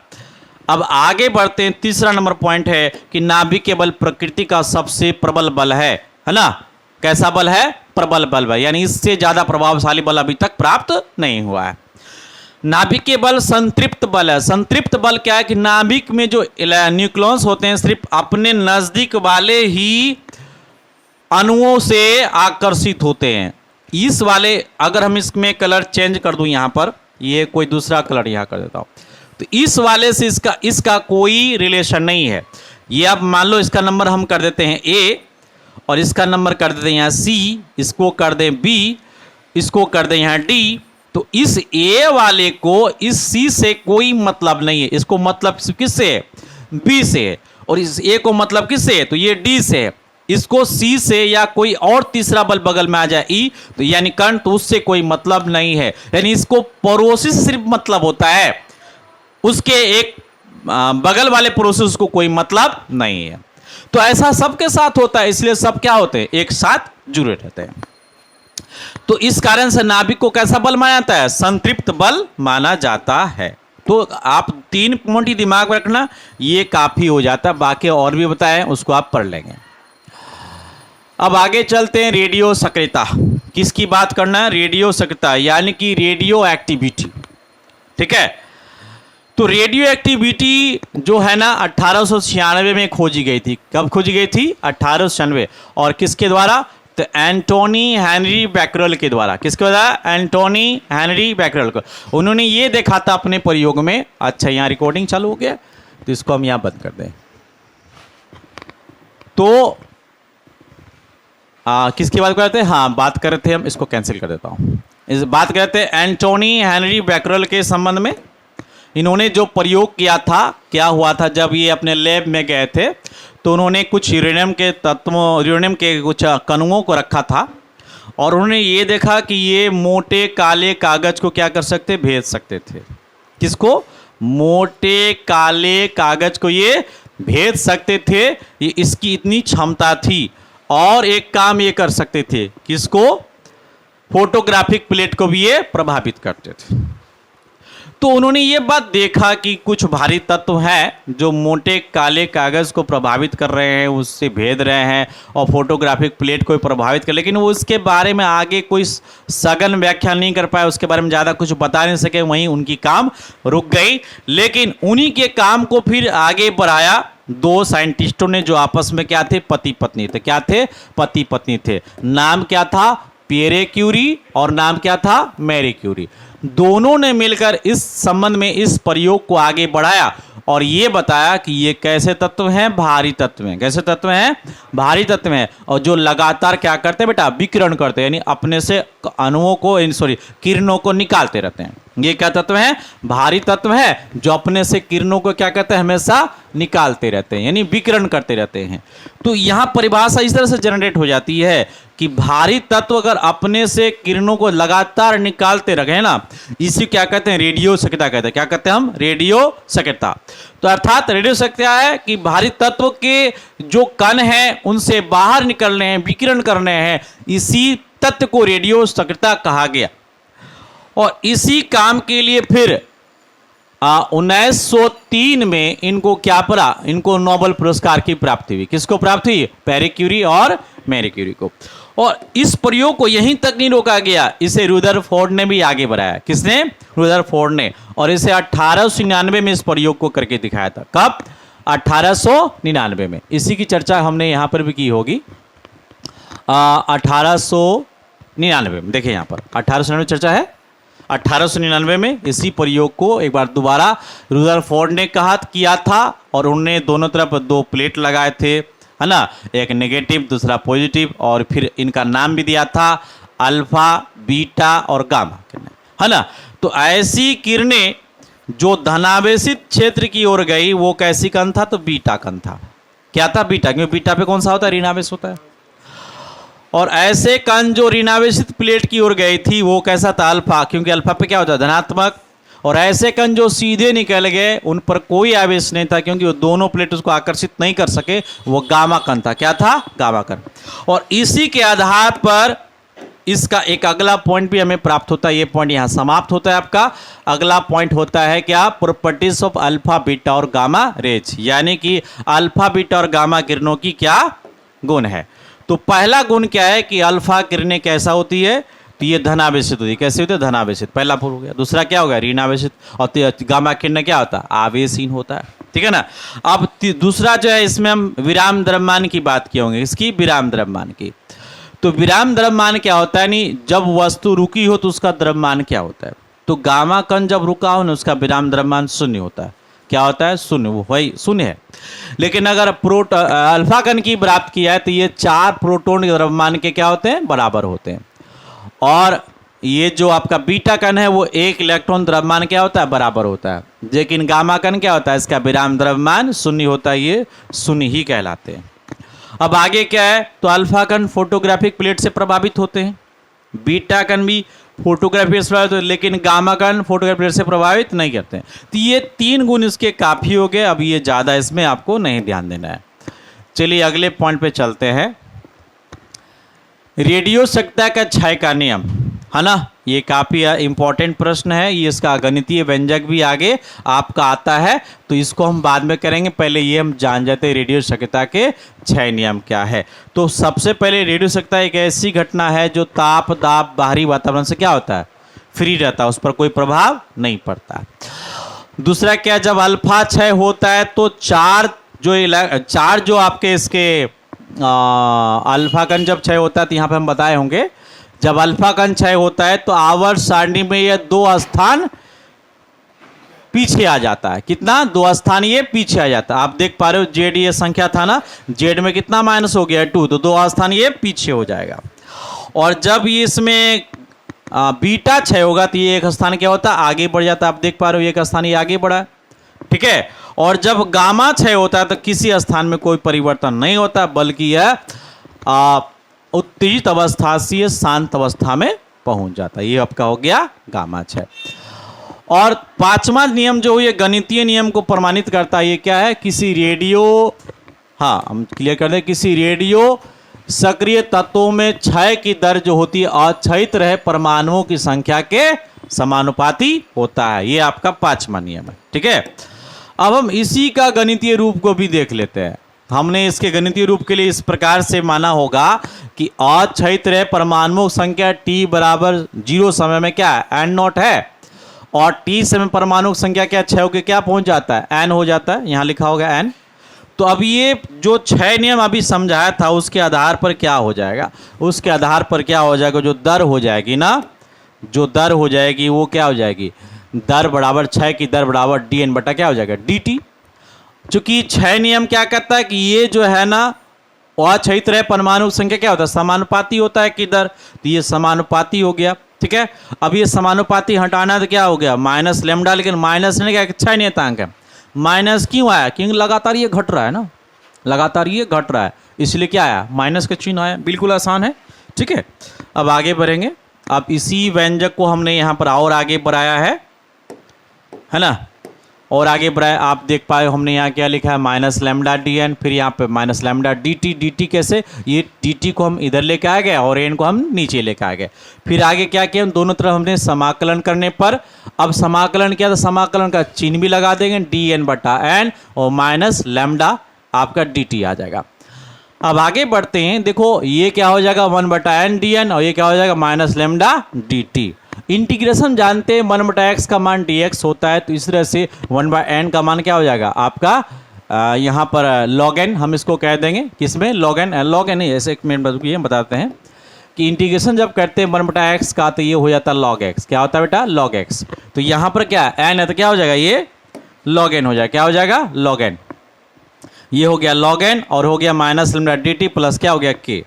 अब आगे बढ़ते हैं। तीसरा नंबर पॉइंट है कि नाभिकीय बल प्रकृति का सबसे प्रबल बल है ना। कैसा बल है, प्रबल बल है, यानी इससे ज्यादा प्रभावशाली बल अभी तक प्राप्त नहीं हुआ है। नाभिकीय बल संतृप्त बल है। संतृप्त बल क्या है कि नाभिक में जो न्यूक्लियस होते हैं सिर्फ अपने नजदीक वाले ही अणुओं से आकर्षित होते हैं। इस वाले, अगर हम इसमें कलर चेंज कर दूं, यहां पर ये कोई दूसरा कलर यहां कर देता हूं, तो इस वाले से इसका कोई रिलेशन नहीं है। ये अब मान लो इसका नंबर हम कर देते हैं A और इसका नंबर कर देते हैं यहाँ C, इसको कर दें B, इसको कर दें यहाँ D। तो इस A वाले को इस C से कोई मतलब नहीं है, इसको मतलब किससे है, B से है, और इस A को मतलब किससे है, तो ये D से है। इसको C से या कोई और तीसरा बल बगल में आ जाए E, तो यानी कण, तो उससे कोई मतलब नहीं है। यानी इसको पड़ोसी से सिर्फ मतलब होता है, उसके एक बगल वाले पड़ोसी को कोई मतलब नहीं है। तो ऐसा सबके साथ होता है, इसलिए सब क्या होते हैं, एक साथ जुड़े रहते हैं। तो इस कारण से नाभिक को कैसा बल माना जाता है, संतृप्त बल माना जाता है। तो आप 3 पॉइंट दिमाग में रखना, ये काफी हो जाता है, बाकी और भी बताएं उसको आप पढ़ लेंगे। अब आगे चलते हैं, रेडियो सक्रियता। किसकी बात करना है, रेडियो सक्रियता यानी कि रेडियो एक्टिविटी। ठीक है, तो रेडियो एक्टिविटी जो है ना 1896 में खोजी गई थी। कब खोजी गई थी, 1896। और किसके द्वारा, तो एंटोनी हेनरी बैकरेल के द्वारा। किसके द्वारा, एंटोनी हेनरी बैकरेल को। उन्होंने ये देखा था अपने प्रयोग में। अच्छा, यहाँ रिकॉर्डिंग चालू हो गया, तो इसको हम यहाँ बंद कर दें। तो किसकी बात कर रहे थे, हाँ बात कर रहे थे हम, इसको कैंसिल कर देता हूँ। इस बात कर रहे थे एंटोनी हेनरी बैकरेल के संबंध में। इन्होंने जो प्रयोग किया था, क्या हुआ था, जब ये अपने लैब में गए थे तो उन्होंने कुछ यूरेनियम के तत्वों, यूरेनियम के कुछ कणुओं को रखा था, और उन्होंने ये देखा कि ये मोटे काले कागज को क्या कर सकते, भेज सकते थे। किसको, मोटे काले कागज को ये भेज सकते थे, ये इसकी इतनी क्षमता थी। और एक काम ये कर सकते थे, किसको, फोटोग्राफिक प्लेट को भी ये प्रभावित करते थे। तो उन्होंने ये बात देखा कि कुछ भारी तत्व हैं जो मोटे काले कागज को प्रभावित कर रहे हैं, उससे भेद रहे हैं, और फोटोग्राफिक प्लेट को प्रभावित कर, लेकिन वो उसके बारे में आगे कोई सघन व्याख्या नहीं कर पाए, उसके बारे में ज़्यादा कुछ बता नहीं सके, वहीं उनकी काम रुक गई। लेकिन उन्हीं के काम को फिर आगे बढ़ाया 2 साइंटिस्टों ने, जो आपस में क्या थे, पति पत्नी थे। क्या थे, पति पत्नी थे। नाम क्या था, पियरे क्यूरी, और नाम क्या था, मैरी क्यूरी। दोनों ने मिलकर इस संबंध में इस प्रयोग को आगे बढ़ाया और ये बताया कि ये कैसे तत्व हैं, भारी तत्व हैं। कैसे तत्व हैं, भारी तत्व हैं, और जो लगातार क्या करते हैं बेटा, विकिरण करते हैं, यानी अपने से अणुओं को, किरणों को निकालते रहते हैं। ये क्या तत्व है, भारी तत्व है, जो अपने से किरणों को क्या करते हैं, हमेशा निकालते रहते हैं, यानी विकिरण करते रहते हैं। तो यहाँ परिभाषा इस तरह से जनरेट हो जाती है कि भारी तत्व अगर अपने से किरणों को लगातार निकालते रहे ना, इसी क्या कहते हैं, रेडियो सक्रियता कहते हैं। क्या कहते हैं हम, रेडियो सक्रियता। तो अर्थात रेडियो सक्रियता है कि भारी तत्व के जो कण हैं उनसे बाहर निकलने हैं, विकिरण करने हैं, इसी तत्व को रेडियो सक्रियता कहा गया। और इसी काम के लिए फिर 1903 में इनको क्या पड़ा, इनको नोबेल पुरस्कार की प्राप्ति हुई। किसको प्राप्त हुई, पैरी क्यूरी और मैरी क्यूरी को। और इस प्रयोग को यहीं तक नहीं रोका गया, इसे रुदरफोर्ड ने भी आगे बढ़ाया। किसने, रुदरफोर्ड ने। और इसे 1899 में इस प्रयोग को करके दिखाया था। कब, 1899 में। इसी की चर्चा हमने यहां पर भी की होगी 1899 में। देखिए यहां पर 1899 चर्चा है। 1899 में इसी प्रयोग को एक बार दोबारा रुदरफोर्ड ने किया था, और उन्होंने दोनों तरफ 2 प्लेट लगाए थे, है ना, एक नेगेटिव दूसरा पॉजिटिव, और फिर इनका नाम भी दिया था अल्फा, बीटा और गामा किरणें, है ना। तो ऐसी किरणें जो धनावेशित क्षेत्र की ओर गई वो कैसी कण था, तो बीटा कण था। क्या था, बीटा, क्योंकि बीटा पे कौन सा होता है, ऋणावेश होता है। और ऐसे कण जो ऋणावेशित प्लेट की ओर गई थी वो कैसा था, अल्फा, क्योंकि अल्फा पे क्या होता है, धनात्मक। और ऐसे कण जो सीधे निकल गए उन पर कोई आवेश नहीं था, क्योंकि वो दोनों प्लेट उसको आकर्षित नहीं कर सके, वो गामा कण था। क्या था, गामा कण। और इसी के आधार पर इसका एक अगला पॉइंट भी हमें प्राप्त होता है। ये पॉइंट यहाँ समाप्त होता है आपका। अगला पॉइंट होता है क्या, प्रॉपर्टीज ऑफ अल्फा, बीटा और गामा रेज, यानी कि अल्फा, बीटा और गामा किरणों की क्या गुण है। तो पहला गुण क्या है कि अल्फा किरणें कैसा होती है, तो ये धनावेशित होती है। कैसे होती है, धनावेशित, पहला हो गया। दूसरा क्या होगा, ऋणावेशित। और गामा किरण क्या होता है, आवेशहीन होता है। ठीक है ना। अब दूसरा जो है, इसमें हम विराम द्रव्यमान की बात किए होंगे, इसकी विराम द्रव्यमान की। तो विराम द्रव्यमान क्या होता है, नहीं, जब वस्तु रुकी हो तो उसका द्रव्यमान क्या होता है। तो गामा कण जब रुका हो ना, उसका विराम द्रव्यमान शून्य होता है। क्या होता है, शून्य, वो वही शून्य है। लेकिन अगर अल्फा कण की प्राप्त किया है तो ये 4 प्रोटॉन के द्रव्यमान के क्या होते हैं, बराबर होते हैं। और ये जो आपका बीटा कण है वो 1 इलेक्ट्रॉन द्रव्यमान क्या होता है, बराबर होता है। लेकिन गामा कण क्या होता है, इसका विराम द्रव्यमान शून्य होता है, ये शून्य ही कहलाते हैं। अब आगे क्या है, तो अल्फा कण फोटोग्राफिक प्लेट से प्रभावित होते हैं, बीटा कण भी फोटोग्राफी से प्रभावित, लेकिन गामा कण फोटोग्राफी प्लेट से प्रभावित नहीं करते हैं। तो ये 3 गुण इसके काफ़ी हो गए। अब ये ज़्यादा इसमें आपको नहीं ध्यान देना है। चलिए अगले पॉइंट पे चलते हैं। रेडियो सक्रियता का क्षय का नियम, है ना, ये काफ़ी इंपॉर्टेंट प्रश्न है। ये इसका गणितीय व्यंजक भी आगे आपका आता है, तो इसको हम बाद में करेंगे। पहले ये हम जान जाते हैं रेडियो सक्रियता के क्षय नियम क्या है। तो सबसे पहले रेडियो सक्रियता एक ऐसी घटना है जो ताप, दाब, बाहरी वातावरण से क्या होता है, फ्री रहता है, उस पर कोई प्रभाव नहीं पड़ता। दूसरा क्या, जब अल्फा क्षय होता है तो चार जो आपके इसके अल्फा कण जब क्षय होता है, तो यहाँ पे हम बताए होंगे, जब अल्फा कण क्षय होता है तो आवर्त सारणी में यह 2 स्थान पीछे आ जाता है। कितना, 2 स्थान ये पीछे आ जाता है। आप देख पा रहे हो, जेड ये संख्या था ना, जेड में कितना माइनस हो गया, 2, तो 2 स्थान ये पीछे हो जाएगा। और जब ये इसमें बीटा क्षय होगा तो ये 1 स्थान क्या होता है, आगे बढ़ जाता है। आप देख पा रहे हो 1 स्थान ये आगे बढ़ा, ठीक है। और जब गामा क्षय होता है तो किसी स्थान में कोई परिवर्तन नहीं होता, बल्कि यह उत्तेजित अवस्था से शांत अवस्था में पहुंच जाता है। ये आपका हो गया गामा क्षय। और 5वां नियम जो ये गणितीय नियम को प्रमाणित करता है, ये क्या है, किसी रेडियो, हाँ हम क्लियर कर दें, किसी रेडियो सक्रिय तत्वों में क्षय की दर जो होती है अक्षयित रहे परमाणुओं की संख्या के समानुपाती होता है। ये आपका 5वां नियम है, ठीक है। अब हम इसी का गणितीय रूप को भी देख लेते हैं। हमने इसके गणितीय रूप के लिए इस प्रकार से माना होगा कि अक्षयित रहे परमाणुओं की संख्या t बराबर 0 समय में क्या है, n0 है, और t समय परमाणु की संख्या क्या क्षय होकर क्या पहुंच जाता है, n हो जाता है, यहाँ लिखा होगा n। तो अब ये जो क्षय नियम अभी समझाया था उसके आधार पर क्या हो जाएगा, उसके आधार पर क्या हो जाएगा, जो दर हो जाएगी ना, जो दर हो जाएगी वो क्या हो जाएगी, दर बराबर क्षय की दर बराबर dn बटा क्या हो जाएगा, dt। चूंकि क्षय नियम क्या कहता है कि ये जो है ना अक्षयित रहे परमाणु संख्या क्या होता है, समानुपाती होता है किधर, तो ये समानुपाती हो गया, ठीक है। अब ये समानुपाती हटाना तो क्या हो गया, माइनस लेमडा, लेकिन माइनस ने क्या क्षय नियतांक है, माइनस क्यों आया, क्योंकि लगातार ये घट रहा है ना, लगातार ये घट रहा है, इसलिए क्या आया, माइनस का चिन्ह आया। बिल्कुल आसान है, ठीक है, अब आगे बढ़ेंगे। अब इसी व्यंजक को हमने यहाँ पर और आगे बढ़ाया है ना, और आगे बढ़ाया। आप देख पाए हमने यहाँ क्या लिखा है, माइनस लैम्डा डी एन, फिर यहाँ पे minus lambda D T. D T कैसे, ये डी टी को हम इधर लेके आ गए और एन को हम नीचे लेके आ गए। फिर आगे क्या किया, दोनों तरफ हमने समाकलन करने पर, अब समाकलन किया तो समाकलन का चिन्ह भी लगा देंगे, डी एन बटा एन और माइनस लैम्डा आपका डी टी आ जाएगा। अब आगे बढ़ते हैं, देखो ये क्या हो जाएगा, 1 बटा एन डी एन, और ये क्या हो जाएगा, minus lambda D T. Integration जानते हैं 1 बटा एक्स का मान डी एक्स होता है, तो इस तरह से 1 बाय एन का मान क्या हो जाएगा आपका यहाँ पर लॉग एन, हम इसको कह देंगे किसमें, लॉग एन। लॉग एन ऐसे एक मिनट रुकिए बताते हैं कि इंटीग्रेशन जब करते हैं 1 बटा एक्स का तो ये हो जाता है लॉग एक्स। क्या होता है बेटा, लॉग एक्स। तो यहाँ पर क्या एन है तो क्या हो जाएगा, ये लॉग एन हो जाएगा। क्या हो जाएगा, लॉग एन। ये हो गया log n और हो गया minus lambda D T plus क्या हो गया k।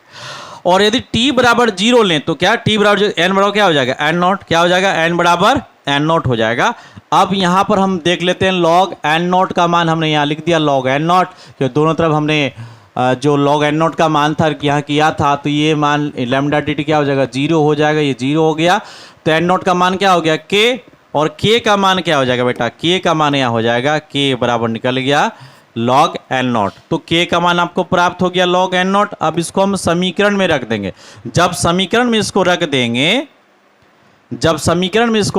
और यदि t बराबर 0 लें तो क्या t बराबर n बराबर क्या हो जाएगा, n नॉट। क्या हो जाएगा, n बराबर n नॉट हो जाएगा। अब यहाँ पर हम देख लेते हैं log n नॉट का मान हमने यहाँ लिख दिया log n नॉट, क्योंकि दोनों तरफ हमने जो log n नॉट का मान था यहाँ किया था, तो ये मान लैम्डा डी टी क्या हो जाएगा, 0 हो जाएगा, ये 0 हो गया। तो n नॉट का मान क्या हो गया, k, और k का मान क्या हो जाएगा बेटा, k का मान यहाँ हो जाएगा k बराबर निकल गया log n नॉट। तो k का मान आपको प्राप्त हो गया log n नॉट। अब इसको हम समीकरण में रख देंगे। जब समीकरण में इसको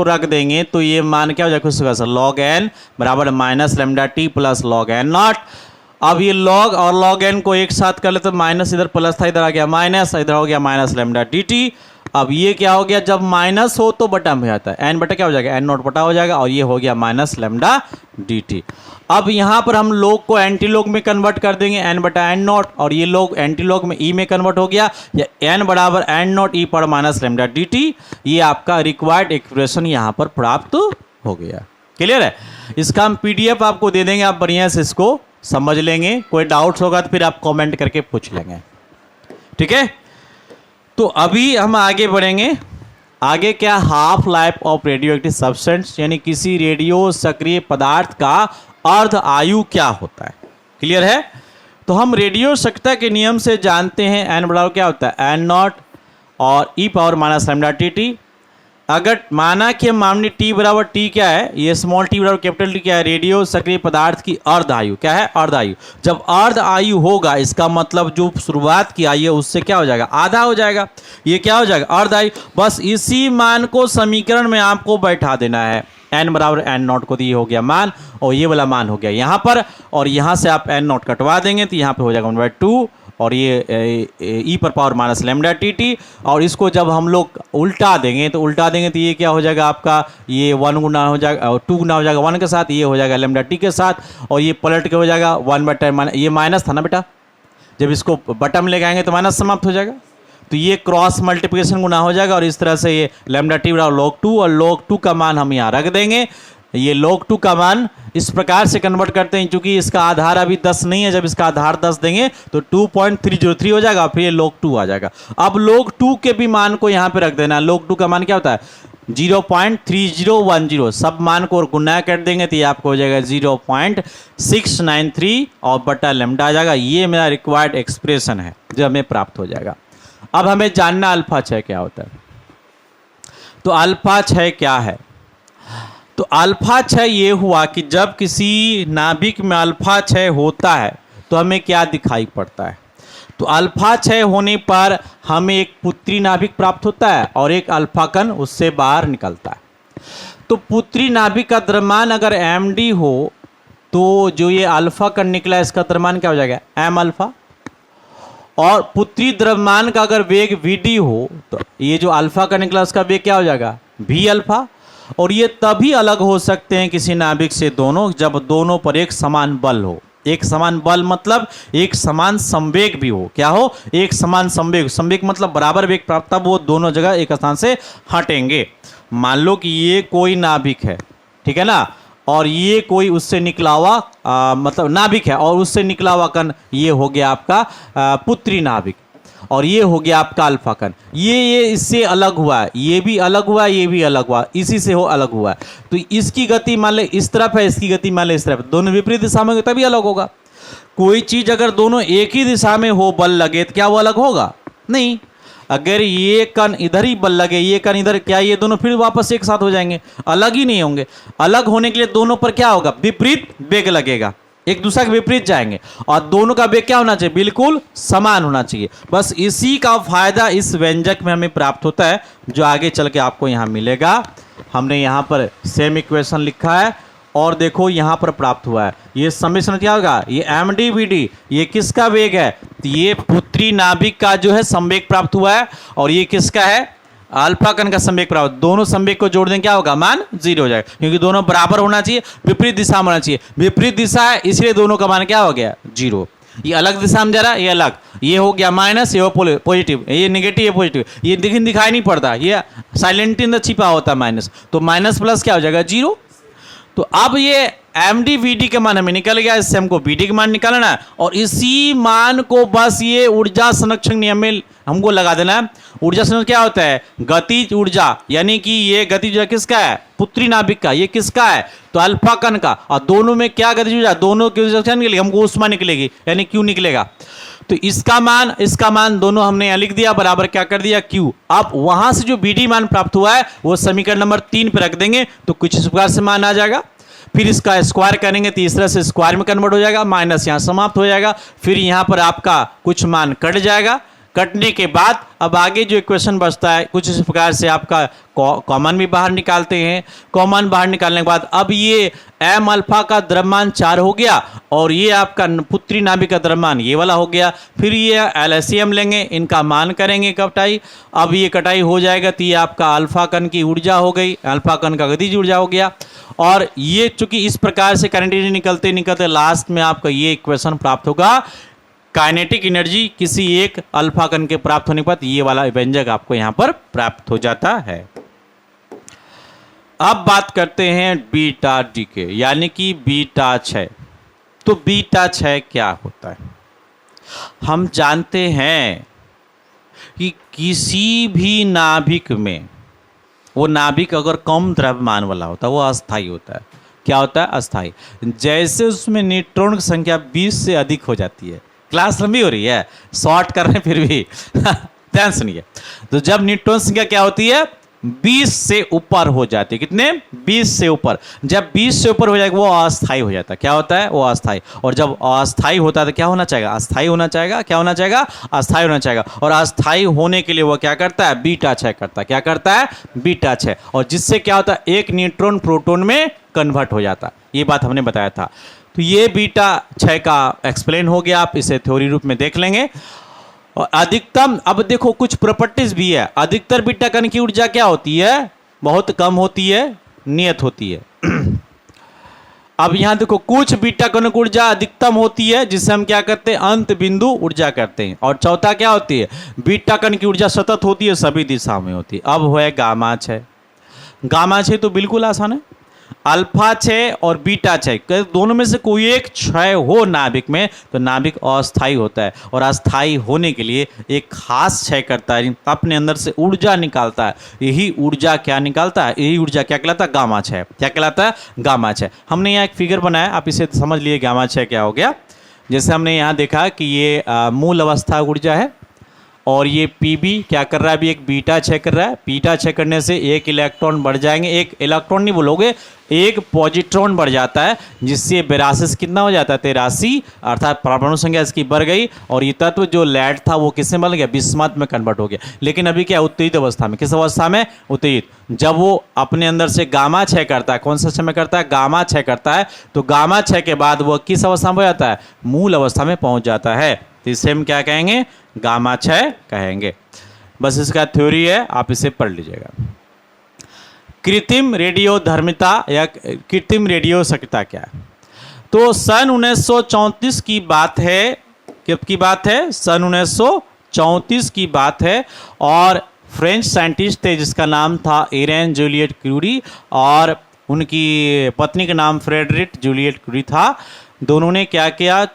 रख देंगे तो ये मान क्या हो जाएगा, log n बराबर minus lambda T plus log n not. अब ये log और log n को एक साथ कर ले तो माइनस इधर प्लस था, इधर आ गया माइनस, इधर हो गया माइनस लैम्डा डी टी। अब ये क्या हो गया, जब माइनस हो तो बटा में आता है, n बटा क्या हो जाएगा, n नॉट बटा हो जाएगा, और ये हो गया माइनस लैम्डा डी टी। अब यहाँ पर हम लोग को एंटी लॉग में कन्वर्ट कर देंगे, n बटा n नॉट, और ये लोग एंटी लॉग में e में कन्वर्ट हो गया, या n बराबर n नॉट e पर माइनस लैम्डा डी टी। ये आपका रिक्वायर्ड एक्सप्रेशन यहाँ पर प्राप्त हो गया। क्लियर है, इसका हम PDF आपको दे देंगे, आप बढ़िया से इसको समझ लेंगे। कोई डाउट्स होगा तो फिर आप कॉमेंट करके पूछ लेंगे, ठीक है। तो अभी हम आगे बढ़ेंगे। आगे क्या, half life of radio active substance, यानी किसी रेडियो सक्रिय पदार्थ का अर्ध आयु क्या होता है। क्लियर है, तो हम रेडियो सक्रियता के नियम से जानते हैं n बराबर क्या होता है, n नॉट और e power minus lambda T T. अगर माना कि हम मामले t बराबर t क्या है, ये स्मॉल t बराबर कैपिटल T क्या है, रेडियो सक्रिय पदार्थ की अर्ध आयु क्या है, अर्ध आयु। जब अर्ध आयु होगा इसका मतलब जो शुरुआत की आयु है उससे क्या हो जाएगा, आधा हो जाएगा। ये क्या हो जाएगा, अर्ध आयु। बस इसी मान को समीकरण में आपको बैठा देना है, n बराबर n नॉट को दिए हो गया मान, और ये वाला मान हो गया यहाँ पर, और यहाँ से आप n नॉट कटवा देंगे तो यहाँ पे हो जाएगा 1/2, और ये e पर power minus lambda T T. और इसको जब हम लोग उल्टा देंगे तो ये क्या हो जाएगा आपका, ये 1 गुना हो जाएगा, 2 गुना हो जाएगा 1 के साथ, ये हो जाएगा लैम्डा टी के साथ, और ये पलट के हो जाएगा 1/10। ये माइनस था ना बेटा, जब इसको बटम ले आएंगे तो माइनस समाप्त हो जाएगा, तो ये क्रॉस मल्टीप्लिकेशन गुना हो जाएगा, और इस तरह से ये लैम्डा टी बराबर log 2, और log 2 का मान हम यहाँ रख देंगे। ये log 2 का मान इस प्रकार से कन्वर्ट करते हैं, क्योंकि इसका आधार अभी 10 नहीं है, जब इसका आधार 10 देंगे तो 2.303 हो जाएगा, फिर ये log 2 आ जाएगा। अब log 2 के भी मान को यहाँ पे रख देना। log 2 का मान क्या होता है, 0.3010, सब मान को गुना कर देंगे तो ये आपको हो जाएगा 0.693 और बटा लैम्डा आ जाएगा। ये मेरा रिक्वायर्ड एक्सप्रेशन है जो हमें प्राप्त हो जाएगा। अब हमें जानना अल्फा क्षय क्या होता है। तो अल्फा क्षय क्या है, तो अल्फा क्षय ये हुआ कि जब किसी नाभिक में अल्फा क्षय होता है तो हमें क्या दिखाई पड़ता है। तो अल्फा क्षय होने पर हमें एक पुत्री नाभिक प्राप्त होता है और एक अल्फा कण उससे बाहर निकलता है। तो पुत्री नाभिक का द्रव्यमान अगर md हो तो जो ये अल्फा कण निकला है इसका द्रव्यमान क्या हो जाएगा, m अल्फा। और पुत्री द्रव्यमान का अगर वेग vd हो तो ये जो अल्फा का निकला उसका वेग क्या हो जाएगा, v अल्फा। और ये तभी अलग हो सकते हैं किसी नाभिक से दोनों, जब दोनों पर एक समान बल हो। एक समान बल मतलब एक समान संवेग भी हो। क्या हो, एक समान संवेग। संवेग मतलब बराबर वेग प्राप्त, तब वो दोनों जगह एक स्थान से हटेंगे। मान लो कि ये कोई नाभिक है, ठीक है ना, और ये कोई उससे निकला हुआ मतलब नाभिक है, और उससे निकला हुआ कण ये हो गया आपका पुत्री नाभिक, और ये हो गया आपका अल्फा कण। ये इससे अलग हुआ है, ये भी अलग हुआ, ये भी अलग हुआ, इसी से हो अलग हुआ है। तो इसकी गति मान ले इस तरफ है, इसकी गति मान ले इस तरफ, दोनों विपरीत दिशा में तभी अलग होगा। कोई चीज अगर दोनों एक ही दिशा में हो, बल लगे तो क्या वो अलग होगा, नहीं। अगर ये कण इधर ही बल लगे, ये कण इधर, क्या ये दोनों फिर वापस एक साथ हो जाएंगे? अलग ही नहीं होंगे। अलग होने के लिए दोनों पर क्या होगा? विपरीत वेग लगेगा, एक दूसरे के विपरीत जाएंगे, और दोनों का वेग क्या होना चाहिए? बिल्कुल समान होना चाहिए। बस इसी का फायदा इस व्यंजक में हमें प्राप्त होता है, जो आगे चल के आपको यहाँ मिलेगा। हमने यहाँ पर सेम इक्वेशन लिखा है और देखो यहाँ पर प्राप्त हुआ है। ये समीकरण क्या होगा? ये mdvd, ये किसका वेग है? तो ये पुत्री नाभिक का जो है संवेग प्राप्त हुआ है, और ये किसका है? अल्फा कण का संवेग प्राप्त। दोनों संवेग को जोड़ दें, क्या होगा? मान 0 हो जाएगा, क्योंकि दोनों बराबर होना चाहिए, विपरीत दिशा में होना चाहिए। विपरीत दिशा है इसलिए दोनों का मान क्या हो गया? 0। ये अलग दिशा में जा रहा है, ये अलग, ये हो गया माइनस, ये पॉजिटिव, ये नेगेटिव, ये पॉजिटिव। ये लेकिन दिखाई नहीं पड़ता, ये साइलेंट इन द छिपा होता है माइनस, तो माइनस प्लस क्या हो जाएगा? 0। तो अब ये mdvd का मान हमें निकल गया, इससे हमको vd का मान निकालना है, और इसी मान को बस ये ऊर्जा संरक्षण नियम में हमको लगा देना है। ऊर्जा संरक्षण क्या होता है? गतिज ऊर्जा, यानी कि ये गतिज ऊर्जा किसका है? पुत्री नाभिक का। ये किसका है? तो अल्फा कण का। और दोनों में क्या गतिज ऊर्जा? दोनों की ऊर्जा निकलेगी, हमको ऊष्मा निकलेगी, यानी क्यू निकलेगा। तो इसका मान दोनों हमने यहाँ लिख दिया, बराबर क्या कर दिया? Q। अब वहां से जो vd मान प्राप्त हुआ है वो समीकरण नंबर 3 पे रख देंगे, तो कुछ इस प्रकार से मान आ जाएगा। फिर इसका स्क्वायर करेंगे, तीसरा से स्क्वायर में कन्वर्ट हो जाएगा, माइनस यहाँ समाप्त हो जाएगा। फिर यहाँ पर आपका कुछ मान कट जाएगा। कटने के बाद अब आगे जो इक्वेशन बचता है कुछ इस प्रकार से आपका कॉमन भी बाहर निकालते हैं। कॉमन बाहर निकालने के बाद अब ये m अल्फा का द्रव्यमान 4 हो गया, और ये आपका पुत्री नाभिक का द्रव्यमान ये वाला हो गया। फिर ये LCM लेंगे, इनका मान करेंगे कटाई। अब ये कटाई हो जाएगा तो ये आपका अल्फा कण की ऊर्जा हो गई, अल्फा कण का गतिज ऊर्जा हो गया। और ये चूंकि इस प्रकार से करंट निकलते निकलते लास्ट में आपका ये इक्वेशन प्राप्त होगा। काइनेटिक एनर्जी किसी एक अल्फा कण के प्राप्त होने के बाद ये वाला व्यंजक आपको यहां पर प्राप्त हो जाता है। अब बात करते हैं बीटा डीके, यानी कि बीटा क्षय। तो बीटा क्षय क्या होता है? हम जानते हैं कि किसी भी नाभिक में, वो नाभिक अगर कम द्रव्यमान वाला होता है वो अस्थायी होता है। क्या होता है? अस्थायी। जैसे उसमें न्यूट्रॉन की संख्या 20 से अधिक हो जाती है। क्लास लंबी हो रही है, शॉर्ट कर रहे हैं फिर भी ध्यान सुनिए। तो जब न्यूट्रॉन संख्या क्या होती है? 20 से ऊपर हो जाती है। कितने? 20 से ऊपर। जब 20 से ऊपर हो जाएगा वो अस्थायी हो जाता है। क्या होता है? वो अस्थायी। और जब अस्थायी होता है तो क्या होना चाहिए? अस्थायी होना चाहिए। क्या होना चाहिए? अस्थायी होना चाहिए। और अस्थायी होने के लिए वो क्या करता है? बीटा क्षय करता है। क्या करता है? बीटा क्षय। और जिससे क्या होता है? एक न्यूट्रॉन प्रोटॉन में कन्वर्ट हो जाता है। ये बात हमने बताया था। तो ये बीटा क्षय का एक्सप्लेन हो गया, आप इसे थ्योरी रूप में देख लेंगे। और अधिकतम, अब देखो कुछ प्रॉपर्टीज भी है। अधिकतर बीटा कण की ऊर्जा क्या होती है? बहुत कम होती है, नियत होती है। अब यहां देखो कुछ बीटा कण की ऊर्जा अधिकतम होती है, जिसे हम क्या करते हैं? अंत बिंदु ऊर्जा करते हैं। और चौथा क्या होती है? बीटा कण की ऊर्जा सतत होती है, सभी दिशाओं में होती है। अब है गामा क्षय। गामा क्षय तो बिल्कुल आसान है। अल्फा क्षय और बीटा क्षय, दोनों में से कोई एक क्षय हो नाभिक में तो नाभिक अस्थायी होता है। और अस्थायी होने के लिए एक खास क्षय करता है, अपने अंदर से ऊर्जा निकालता है। यही ऊर्जा क्या निकालता है? यही ऊर्जा क्या कहलाता है? गामा क्षय। क्या कहलाता है? गामा क्षय। हमने यहाँ एक फिगर बनाया, आप इसे समझ लिए गामा क्षय क्या हो गया। जैसे हमने यहाँ देखा कि ये मूल अवस्था ऊर्जा है, और ये Pb क्या कर रहा है? अभी एक बीटा क्षय कर रहा है। बीटा क्षय करने से एक इलेक्ट्रॉन बढ़ जाएंगे, एक इलेक्ट्रॉन नहीं बोलोगे, एक पॉजिट्रॉन बढ़ जाता है, जिससे 82 से कितना हो जाता है? 83, अर्थात परमाणु संख्या इसकी बढ़ गई। और ये तत्व जो लेड था वो किसमें बन गया? बिस्मथ में कन्वर्ट हो गया। लेकिन अभी क्या? उत्तेजित अवस्था में। किस अवस्था में? उत्तेजित। जब वो अपने अंदर से गामा क्षय करता है, कौन सा समय करता है? गामा क्षय करता है। तो गामा क्षय के बाद वो किस अवस्था में हो जाता है? मूल अवस्था में पहुंच जाता है। तो इसे हम क्या कहेंगे? गामा क्षय कहेंगे। बस इसका थ्योरी है, आप इसे पढ़ लीजिएगा। कृत्रिम रेडियोधर्मिता या कृत्रिम रेडियो सक्रियता क्या है? तो सन 1934 की बात है। कब की बात है? सन 1934 की बात है। और फ्रेंच साइंटिस्ट थे जिसका नाम था इरेन जूलियट क्यूरी, और उनकी पत्नी का नाम फ्रेडरिक जूलियट क्यूरी था। दोनों ने क्या किया?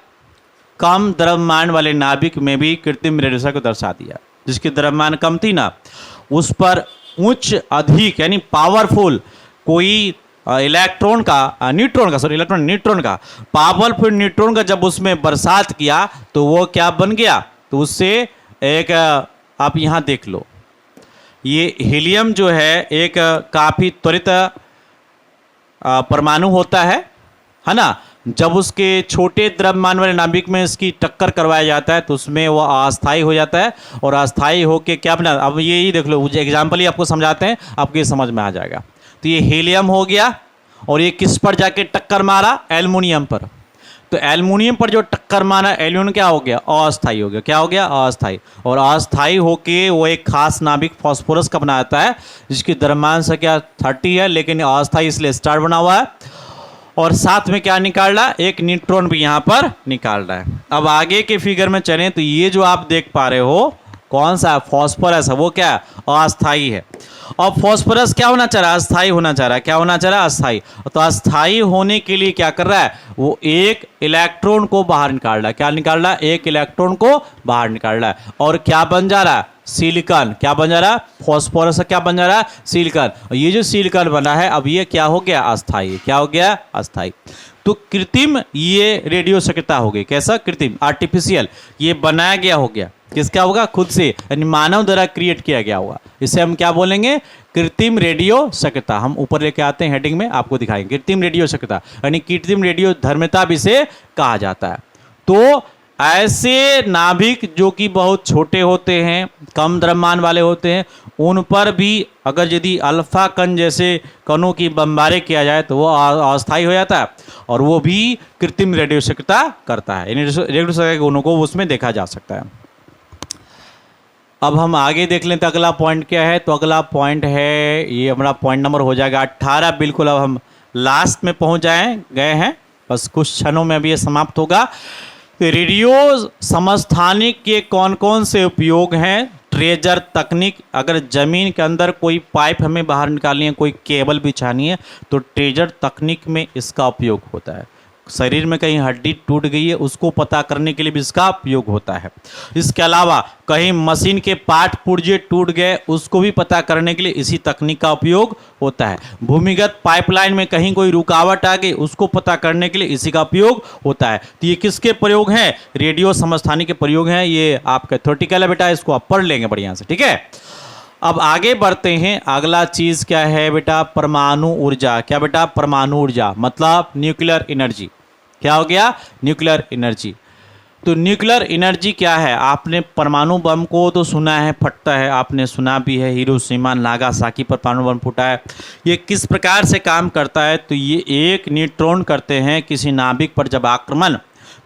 कम द्रव्यमान वाले नाभिक में भी कृत्रिम रेडियोधर्मिता को दर्शा दिया। जिसकी द्रव्यमान कम थी ना, उस पर उच्च अधिक यानी पावरफुल कोई न्यूट्रॉन का पावरफुल न्यूट्रॉन का जब उसमें बरसात किया तो वो क्या बन गया? तो उससे एक आप यहाँ देख लो, ये हीलियम जो है एक काफ़ी त्वरित परमाणु होता है ना। जब उसके छोटे द्रव्यमान वाले नाभिक में इसकी टक्कर करवाया जाता है तो उसमें वो अस्थायी हो जाता है, और अस्थायी होके क्या बना, अब ये ही देख लो, मुझे एग्जाम्पल ही आपको समझाते हैं, आपको ये समझ में आ जाएगा। तो ये हीलियम हो गया, और ये किस पर जाके टक्कर मारा, एल्युमिनियम पर। तो एल्युमिनियम पर जो टक्कर मारा, एल्युमिनियम क्या हो गया, अस्थायी हो गया। क्या हो गया, अस्थायी। और अस्थायी होके वो एक खास नाभिक फास्फोरस का बना जाता है, जिसकी द्रव्यमान संख्या 30 है, लेकिन अस्थायी इसलिए स्टार बना हुआ है। और साथ में क्या निकाल रहा है, एक न्यूट्रॉन भी यहाँ पर निकाल रहा है। अब आगे के फिगर में चलें तो ये जो आप देख पा रहे हो कौन सा फास्फोरस है, वो क्या है, अस्थायी है। और फास्फोरस क्या होना चाह रहा है, अस्थायी होना चाह रहा है। क्या होना चाह रहा है, अस्थायी। तो अस्थायी होने के लिए क्या कर रहा है, वो एक इलेक्ट्रॉन को बाहर निकाल रहा है। क्या निकाल रहा है, एक इलेक्ट्रॉन को बाहर निकाल रहा है। और क्या बन जा रहा है, सिलिकॉन। क्या बन जा रहा है, फास्फोरस क्या बन जा रहा है, सिलिकॉन। और ये जो सिलिकॉन बना है, अब ये क्या हो गया, अस्थायी। क्या हो गया, अस्थायी। तो कृत्रिम ये रेडियो सक्रियता हो गई। कैसा, कृत्रिम, आर्टिफिशियल। ये बनाया गया हो गया, किसका होगा, खुद से, यानी मानव द्वारा क्रिएट किया गया होगा। इसे हम क्या बोलेंगे, कृत्रिम रेडियो सक्रियता। हम ऊपर लेके आते हैं, हेडिंग में आपको दिखाएंगे। कृत्रिम रेडियो सक्रियता यानी कृत्रिम रेडियो धर्मिता भी इसे कहा जाता है। तो ऐसे नाभिक जो कि बहुत छोटे होते हैं, कम द्रव्यमान वाले होते हैं, उन पर भी अगर यदि अल्फा कण जैसे कणों की बमबारी किया जाए तो वो अस्थायी हो जाता है, और वो भी कृत्रिम रेडियो सक्रियता करता है। यानी रेडियो सक्रियता के गुणों को उसमें देखा जा सकता है। अब हम आगे देख लें तो अगला पॉइंट क्या है। तो अगला पॉइंट है, ये हमारा पॉइंट नंबर हो जाएगा 18। बिल्कुल अब हम लास्ट में पहुंच गए हैं, बस कुछ क्षणों में अभी ये समाप्त होगा। तो रेडियो समस्थानिक के कौन कौन से उपयोग हैं। ट्रेजर तकनीक, अगर ज़मीन के अंदर कोई पाइप हमें बाहर निकालनी है, कोई केबल बिछानी है, तो ट्रेजर तकनीक में इसका उपयोग होता है। शरीर में कहीं हड्डी टूट गई है, उसको पता करने के लिए भी इसका उपयोग होता है। इसके अलावा कहीं मशीन के पार्ट पुर्जे टूट गए, उसको भी पता करने के लिए इसी तकनीक का उपयोग होता है। भूमिगत पाइपलाइन में कहीं कोई रुकावट आ गई, उसको पता करने के लिए इसी का उपयोग होता है। तो ये किसके प्रयोग हैं, रेडियो समस्थानिक के प्रयोग हैं। ये आपका थ्योरेटिकल है बेटा, इसको आप पढ़ लेंगे बढ़िया से, ठीक है। अब आगे बढ़ते हैं। अगला चीज क्या है बेटा, परमाणु ऊर्जा। क्या बेटा, परमाणु ऊर्जा मतलब न्यूक्लियर एनर्जी। क्या हो गया, न्यूक्लियर एनर्जी। तो न्यूक्लियर एनर्जी क्या है, आपने परमाणु बम को तो सुना है, फटता है, आपने सुना भी है, हिरोशिमा नागासाकी पर परमाणु बम फूटा है। ये किस प्रकार से काम करता है, तो ये एक न्यूट्रॉन करते हैं किसी नाभिक पर जब आक्रमण,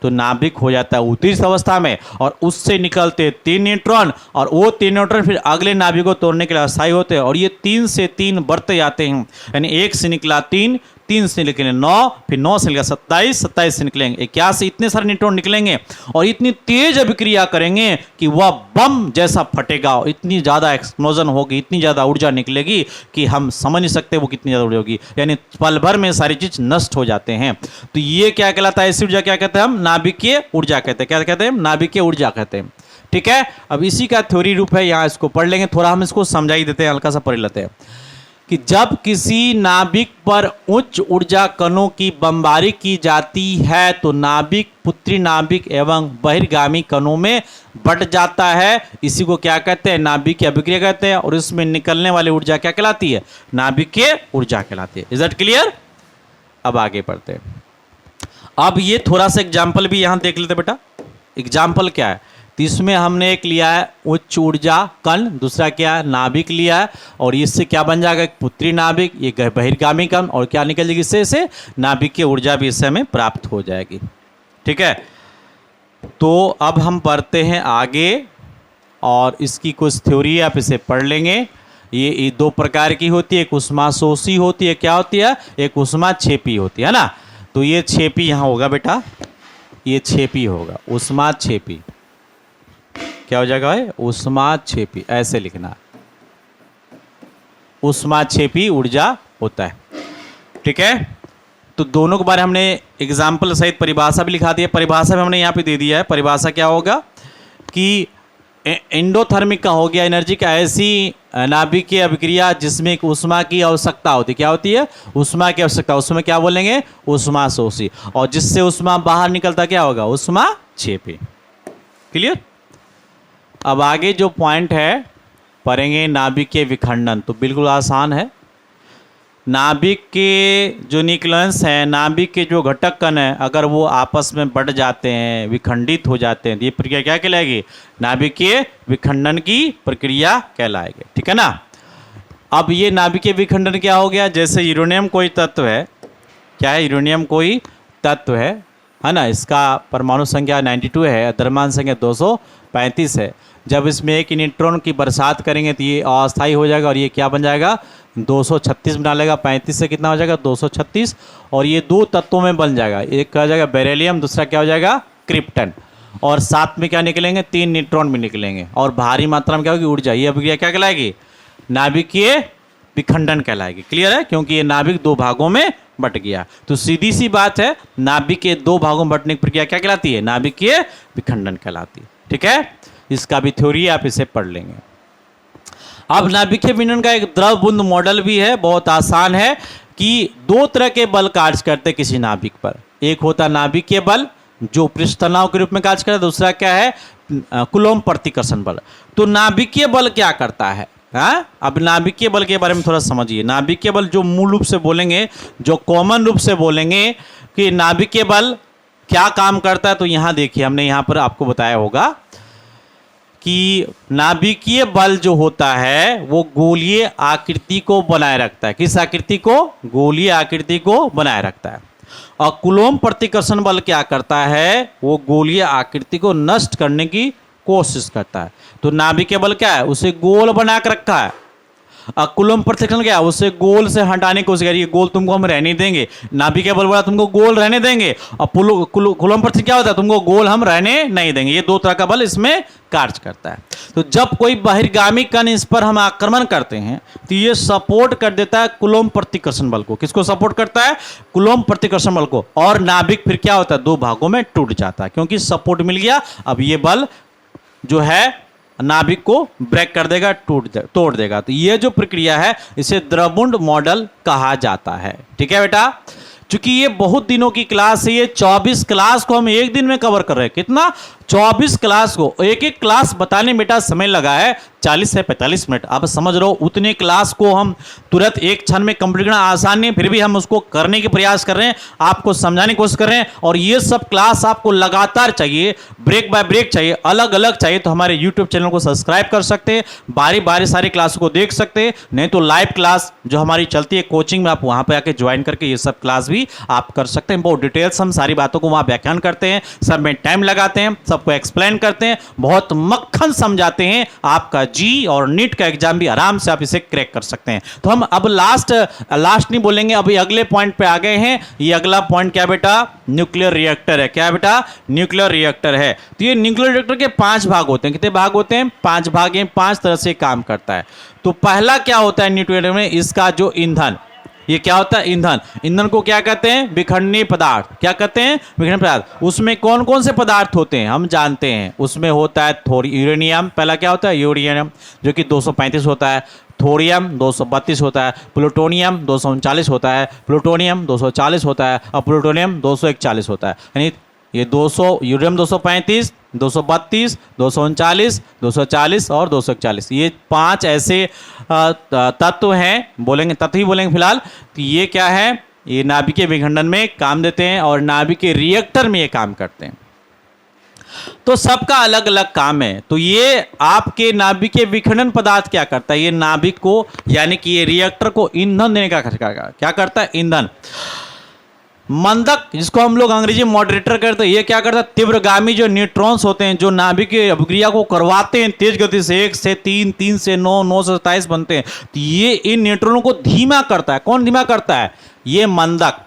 तो नाभिक हो जाता है उत्तेजित अवस्था में, और उससे निकलते 3 न्यूट्रॉन, और वो 3 न्यूट्रॉन फिर अगले नाभिक को तोड़ने के लिए अस्थायी होते हैं। और ये 3 से 3 बढ़ते जाते हैं, यानी 1 से निकला 3, 3 से निकले 9, फिर 9 से निकला 27, 27 से निकलेंगे 81, इतने सारे न्यूट्रॉन निकलेंगे, और इतनी तेज अभिक्रिया करेंगे कि वह बम जैसा फटेगा, और इतनी ज़्यादा एक्सप्लोजन होगी, इतनी ज़्यादा ऊर्जा निकलेगी कि हम समझ नहीं सकते वो कितनी ज़्यादा ऊर्जा होगी। यानी पल भर में सारी चीज़ नष्ट हो जाते हैं। तो ये क्या कहलाता है, ऐसी ऊर्जा क्या कहते हैं हम, नाभिकीय ऊर्जा कहते हैं। क्या कहते हैं, नाभिकीय ऊर्जा कहते हैं, ठीक है। अब इसी का थ्योरी रूप है, यहाँ इसको पढ़ लेंगे, थोड़ा हम इसको समझा ही देते हैं, हल्का सा पढ़ लेते हैं कि जब किसी नाभिक पर उच्च ऊर्जा कणों की बमबारी की जाती है तो नाभिक पुत्री नाभिक एवं बहिर्गामी कणों में बट जाता है। इसी को क्या कहते हैं, नाभिकीय अभिक्रिया कहते हैं। और इसमें निकलने वाली ऊर्जा क्या कहलाती है, नाभिकीय ऊर्जा कहलाती है। Is that clear. अब आगे बढ़ते हैं। अब ये थोड़ा सा एग्जाम्पल भी यहाँ देख लेते बेटा। एग्जाम्पल क्या है, तो इसमें हमने एक लिया है उच्च ऊर्जा कण, दूसरा क्या है, नाभिक लिया है, और इससे क्या बन जाएगा, एक पुत्री नाभिक, ये बहिर्गामी कण, और क्या निकल जाएगी इससे नाभिक की ऊर्जा भी इससे हमें प्राप्त हो जाएगी, ठीक है। तो अब हम पढ़ते हैं आगे, और इसकी कुछ थ्योरी आप इसे पढ़ लेंगे। ये 2 प्रकार की होती है, एक ऊष्माशोषी होती है, क्या होती है, एक ऊष्माक्षेपी होती है ना। तो ये क्षेपी यहाँ होगा बेटा, ये क्षेपी होगा, ऊष्माक्षेपी। क्या हो जाएगा भाई, ऊष्माक्षेपी, ऐसे लिखना, ऊष्माक्षेपी ऊर्जा होता है, ठीक है। तो दोनों के बारे में हमने एग्जाम्पल सहित परिभाषा भी लिखा दी है। परिभाषा भी हमने यहाँ पे दे दिया है। परिभाषा क्या होगा कि एंडोथर्मिक का हो गया, एनर्जी का ऐसी नाभिकीय अभिक्रिया जिसमें एक ऊष्मा की आवश्यकता होती है। क्या होती है, ऊष्मा की आवश्यकता, उसमें क्या बोलेंगे, ऊष्माशोषी। और जिससे ऊष्मा बाहर निकलता क्या होगा, ऊष्माक्षेपी। क्लियर। अब आगे जो पॉइंट है पढ़ेंगे नाभिकीय विखंडन। तो बिल्कुल आसान है। नाभिक के जो न्यूक्लियस हैं, नाभिक के जो घटक कण हैं, अगर वो आपस में बढ़ जाते हैं, विखंडित हो जाते हैं, तो ये प्रक्रिया क्या कहलाएगी? नाभिकीय विखंडन की प्रक्रिया कहलाएगी। ठीक है ना। अब ये नाभिकीय विखंडन क्या हो गया? जैसे यूरेनियम कोई तत्व है, क्या है? यूरेनियम कोई तत्व है ना। इसका परमाणु संख्या 92 है, द्रव्यमान संख्या 235 है। जब इसमें एक न्यूट्रॉन की बरसात करेंगे तो ये अस्थायी हो जाएगा और ये क्या बन जाएगा? 236 बना लेगा। 35 से कितना हो जाएगा? 236। और ये दो तत्वों में बन जाएगा। एक क्या हो जाएगा? बेरिलियम, दूसरा क्या हो जाएगा? क्रिप्टन। और साथ में क्या निकलेंगे? 3 न्यूट्रॉन भी निकलेंगे और भारी मात्रा में क्या होगी? ऊर्जा। ये अभिक्रिया क्या कहलाएगी? नाभिकीय विखंडन कहलाएगी। क्लियर है? क्योंकि ये नाभिक दो भागों में बट गया। तो सीधी सी बात है, नाभिक के दो भागों में बटने की प्रक्रिया क्या कहलाती है? नाभिकीय विखंडन कहलाती है। ठीक है। इसका भी थ्योरी आप इसे पढ़ लेंगे। अब नाभिकीय विखंडन का एक द्रव बुंद मॉडल भी है, बहुत आसान है कि दो तरह के बल कार्य करते किसी नाभिक पर। एक होता है नाभिकीय बल जो पृष्ठ तनाव के रूप में कार्य करता है, दूसरा क्या है? कूलॉम प्रतिकर्षण बल। तो नाभिकीय बल क्या करता है? अब नाभिकीय बल के बारे में थोड़ा समझिए। नाभिकीय बल जो मूल रूप से बोलेंगे, जो कॉमन रूप से बोलेंगे कि नाभिकीय बल क्या काम करता है, तो यहाँ देखिए हमने यहाँ पर आपको बताया होगा कि नाभिकीय बल जो होता है वो गोलीय आकृति को बनाए रखता है। किस आकृति को? गोलीय आकृति को बनाए रखता है। और कूलॉम प्रतिकर्षण बल क्या करता है? वो गोलीय आकृति को नष्ट करने की कोशिश करता है। तो नाभिकीय बल क्या है? उसे गोल बना कर रखा है। कूलॉम प्रतिकर्षण क्या है? उसे गोल से हटाने की कोशिश करिए। गोल तुमको हम रहने देंगे। नाभिकीय बल बोला तुमको गोल रहने देंगे, और कूलॉम प्रतिकर्षण क्या होता है? तुमको गोल हम रहने नहीं देंगे। ये दो तरह का बल इसमें कार्य करता है। तो जब कोई बहिर्गामी कण इस पर हम आक्रमण करते हैं तो ये सपोर्ट कर देता है कूलॉम प्रतिकर्षण बल को। किसको सपोर्ट करता है? कूलॉम प्रतिकर्षण बल को। और नाभिक फिर क्या होता है? दो भागों में टूट जाता है, क्योंकि सपोर्ट मिल गया। अब ये बल जो है नाभिक को ब्रेक कर देगा, तोड़ देगा। तो ये जो प्रक्रिया है इसे द्रवबुंद मॉडल कहा जाता है। ठीक है बेटा। चूंकि ये बहुत दिनों की क्लास है, ये 24 क्लास को हम एक दिन में कवर कर रहे हैं। कितना? 24 क्लास को। एक एक क्लास बताने में बेटा समय लगा है 40 से 45 मिनट। आप समझ रहे हो, उतने क्लास को हम तुरंत एक क्षण में कंप्लीट करना आसान नहीं, फिर भी हम उसको करने के प्रयास कर रहे हैं, आपको समझाने की कोशिश कर रहे हैं। और ये सब क्लास आपको लगातार चाहिए, ब्रेक बाय ब्रेक चाहिए, अलग अलग चाहिए, तो हमारे यूट्यूब चैनल को सब्सक्राइब कर सकते हैं, बारी बारी सारी क्लासों को देख सकते हैं। नहीं तो लाइव क्लास जो हमारी चलती है कोचिंग में, आप वहां पर आके ज्वाइन करके ये सब क्लास भी आप कर सकते हैं। बहुत डिटेल्स हम सारी बातों को वहां व्याख्यान करते हैं, सब में टाइम लगाते हैं, सबको एक्सप्लेन करते हैं, बहुत मक्खन समझाते हैं। आपका जी और नीट का एग्जाम भी आराम से आप इसे क्रैक कर सकते हैं। तो हम अब लास्ट नहीं बोलेंगे, अभी अगले पॉइंट पे आ गए हैं। ये अगला पॉइंट क्या बेटा? न्यूक्लियर रिएक्टर है। क्या बेटा? न्यूक्लियर रिएक्टर है। तो ये न्यूक्लियर रिएक्टर के 5 भाग होते हैं। कितने भाग होते हैं? 5 भाग हैं। 5 तरह से काम करता है। तो पहला क्या होता है न्यूक्लियर रिएक्टर में? इसका जो ईंधन, ये क्या होता है? ईंधन। ईंधन को क्या कहते हैं? विखंडनीय पदार्थ। क्या कहते हैं? विखंडनीय पदार्थ। उसमें कौन कौन से पदार्थ होते हैं हम जानते हैं। उसमें होता है यूरेनियम। पहला क्या होता है? यूरेनियम, जो कि 235 होता है। थोरियम 232 होता है। प्लूटोनियम 239 होता है। प्लूटोनियम 240 होता है। और प्लूटोनियम 241 होता है। यानी ये 200, यूरेनियम 235, 232, 239, 240 और 241, ये 5 ऐसे तत्व हैं, बोलेंगे तत्व ही बोलेंगे फिलहाल। तो ये क्या है? ये नाभिकीय विखंडन में काम देते हैं और नाभिकीय रिएक्टर में ये काम करते हैं। तो सबका अलग अलग काम है। तो ये आपके नाभिकीय विखंडन पदार्थ क्या करता है? ये नाभिक को, यानी कि ये रिएक्टर को ईंधन देने का क्या करता है? ईंधन। मंदक, जिसको हम लोग अंग्रेजी मॉडरेटर करते हैं, ये क्या करता है? तीव्रगामी जो न्यूट्रॉन्स होते हैं, जो नाभिक की अभिक्रिया को करवाते हैं तेज गति से, 1 से 3, 3 से 9, 9 से 27 बनते हैं, तो ये इन न्यूट्रॉनों को धीमा करता है। कौन धीमा करता है? ये मंदक।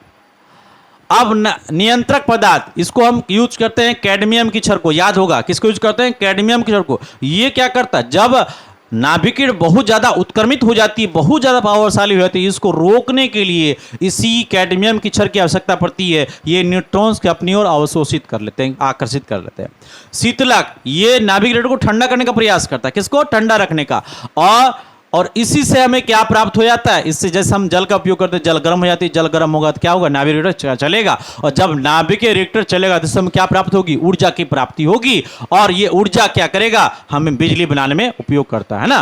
अब नियंत्रक पदार्थ, इसको हम यूज करते हैं कैडमियम की छड़ को। याद होगा किसको यूज करते हैं? कैडमियम की छड़ को। ये क्या करता है? जब नाभिक बहुत ज़्यादा उत्क्रमित हो जाती है, बहुत ज़्यादा पावरशाली हो जाती है, इसको रोकने के लिए इसी कैडमियम की छड़ की आवश्यकता पड़ती है। ये न्यूट्रॉन्स के अपनी ओर अवशोषित कर लेते हैं, आकर्षित कर लेते हैं। शीतलक, ये नाभिक को ठंडा करने का प्रयास करता है। किसको? ठंडा रखने का। और और इसी से हमें क्या प्राप्त हो जाता है, इससे जैसे हम जल का उपयोग करते हैं, जल गर्म हो जाती है, जल गर्म होगा तो क्या होगा, नाभिक रिएक्टर चलेगा, और जब नाभिक रिएक्टर चलेगा तो इससे हमें क्या प्राप्त होगी, ऊर्जा की प्राप्ति होगी, और ये ऊर्जा क्या करेगा, हमें बिजली बनाने में उपयोग करता है ना।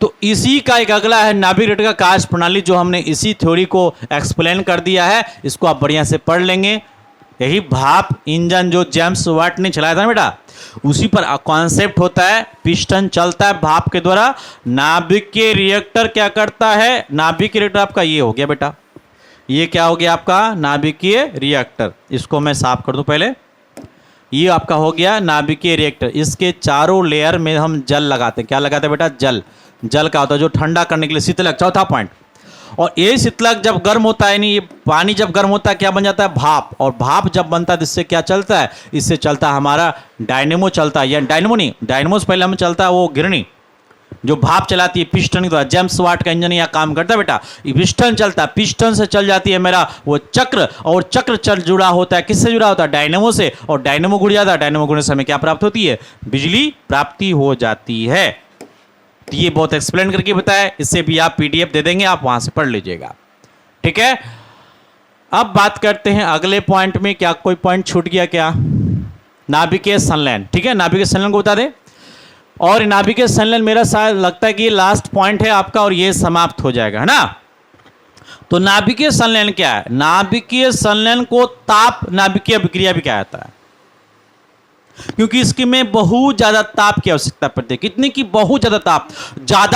तो इसी का एक अगला है नाभिक रिएक्टर का कार्य प्रणाली, जो हमने इसी थ्योरी को एक्सप्लेन कर दिया है, इसको आप बढ़िया से पढ़ लेंगे। यही भाप इंजन जो जेम्स वाट ने चलाया था बेटा, उसी पर कॉन्सेप्ट होता है, पिस्टन चलता है भाप के द्वारा, नाभिकीय रिएक्टर क्या करता है, नाभिकीय रिएक्टर आपका ये हो गया बेटा, ये क्या हो गया आपका नाभिकीय रिएक्टर, इसको मैं साफ कर दूं पहले, ये आपका हो गया नाभिकीय रिएक्टर। इसके चारों लेयर में हम जल लगाते हैं, क्या लगाते हैं बेटा, जल। जल का होता है जो ठंडा करने के लिए, शीतलक, चौथा पॉइंट। और ये शीतलक जब गर्म होता है, नहीं ये पानी जब गर्म होता है क्या बन जाता है, भाप, और भाप जब बनता है इससे क्या चलता है, इससे चलता है हमारा डायनेमो चलता है, या डायनेमो नहीं, डायनेमो से पहले हमें चलता है वो गिरनी जो भाप चलाती है पिस्टन के द्वारा, जेम्स वाट का इंजन यहाँ काम करता है बेटा, पिस्टन चलता है, पिस्टन से चल जाती है मेरा वो चक्र, और चक्र चल जुड़ा होता है, किससे जुड़ा होता है, डायनेमो से, और डायनेमो घुड़ जाता है, डायनेमो घुड़ने से हमें क्या प्राप्त होती है, बिजली प्राप्ति हो जाती है। तो ये बहुत एक्सप्लेन करके बताया, इससे भी आप पीडीएफ दे देंगे, आप वहां से पढ़ लीजिएगा, ठीक है। अब बात करते हैं अगले पॉइंट में, क्या कोई पॉइंट छूट गया क्या, नाभिकीय संलयन, ठीक है, नाभिकीय संलयन को बता दें। और नाभिकीय संलयन मेरा शायद लगता है कि ये लास्ट पॉइंट है आपका, और ये समाप्त हो जाएगा, है ना। तो नाभिकीय संलयन क्या है, नाभिकीय संलयन को ताप नाभिकीय अभिक्रिया भी कहा जाता है, क्योंकि इसकी में बहुत ज्यादा ताप की आवश्यकता पड़ती है, कितनी की, बहुत ज्यादा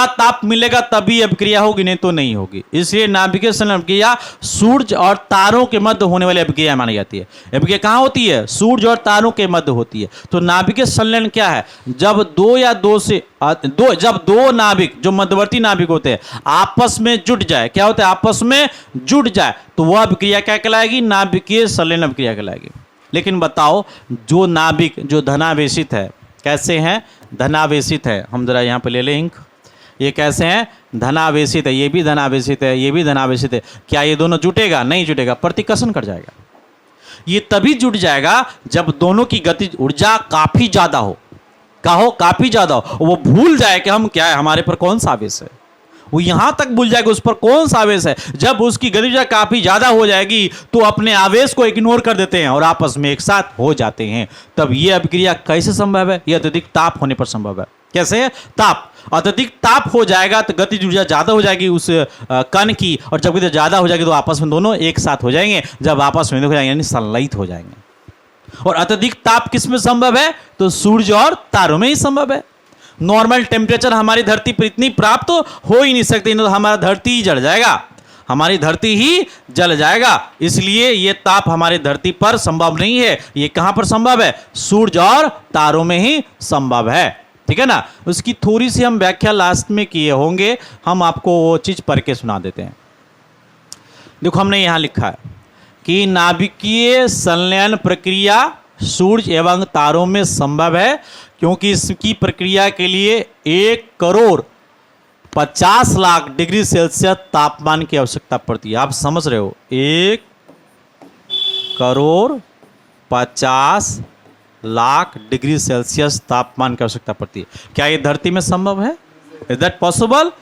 ताप मिलेगा तभी अभिक्रिया होगी, नहीं तो नहीं होगी। इसलिए नाभिकीय संलयन अभिक्रिया सूर्य और तारों के मध्य होने वाली अभिक्रिया मानी जाती है। अभिक्रिया कहां होती है, सूर्य और तारों के मध्य होती है। तो नाभिकीय संलयन क्या है, जब दो नाभिक जो मध्यवर्ती नाभिक होते हैं आपस में जुट जाए, क्या होता है, आपस में जुट जाए, तो वह अभिक्रिया क्या कहलाएगी, नाभिकीय संलयन अभिक्रिया कहलाएगी। लेकिन बताओ, जो नाभिक जो धनावेशित है, कैसे हैं, धनावेशित है, हम जरा यहाँ पे ले लें इंक, ये कैसे हैं, धनावेशित है, ये भी धनावेशित है, ये भी धनावेशित है, क्या ये दोनों जुटेगा, नहीं जुटेगा, प्रतिकर्षण कर जाएगा। ये तभी जुट जाएगा जब दोनों की गतिज ऊर्जा काफी ज्यादा हो, काफी ज्यादा हो, वो भूल जाए कि हम क्या है, हमारे पर कौन सा आवेश है, वो यहां तक भूल जाएगा उस पर कौन सा आवेश है। जब उसकी गतिज काफी ज्यादा हो जाएगी तो अपने आवेश को इग्नोर कर देते हैं और आपस में एक साथ हो जाते हैं। तब यह अभिक्रिया कैसे संभव है, यह अत्यधिक ताप होने पर संभव है। कैसे है, ताप, अत्यधिक ताप हो जाएगा तो गतिज ऊर्जा ज्यादा हो जाएगी उस कण की, और जब गतिज ज्यादा हो जाएगी तो आपस में दोनों एक साथ हो जाएंगे, जब आपस में हो जाएंगे यानी संलयित हो जाएंगे। और अत्यधिक ताप किस में संभव है, तो सूर्य और तारों में ही संभव है। नॉर्मल टेम्परेचर हमारी धरती पर इतनी प्राप्त हो ही नहीं सकती, तो हमारा धरती ही जल जाएगा, हमारी धरती ही जल जाएगा। इसलिए ये ताप हमारी धरती पर संभव नहीं है। ये कहां पर संभव है, सूर्य और तारों में ही संभव है, ठीक है ना। उसकी थोड़ी सी हम व्याख्या लास्ट में किए होंगे, हम आपको वो चीज पढ़ के सुना देते हैं। देखो हमने यहां लिखा है कि नाभिकीय संलयन प्रक्रिया सूर्य एवं तारों में संभव है, क्योंकि इसकी प्रक्रिया के लिए 1,50,00,000 डिग्री सेल्सियस तापमान की आवश्यकता पड़ती है। आप समझ रहे हो, 1,50,00,000 डिग्री सेल्सियस तापमान की आवश्यकता पड़ती है। क्या ये धरती में संभव है, is that possible,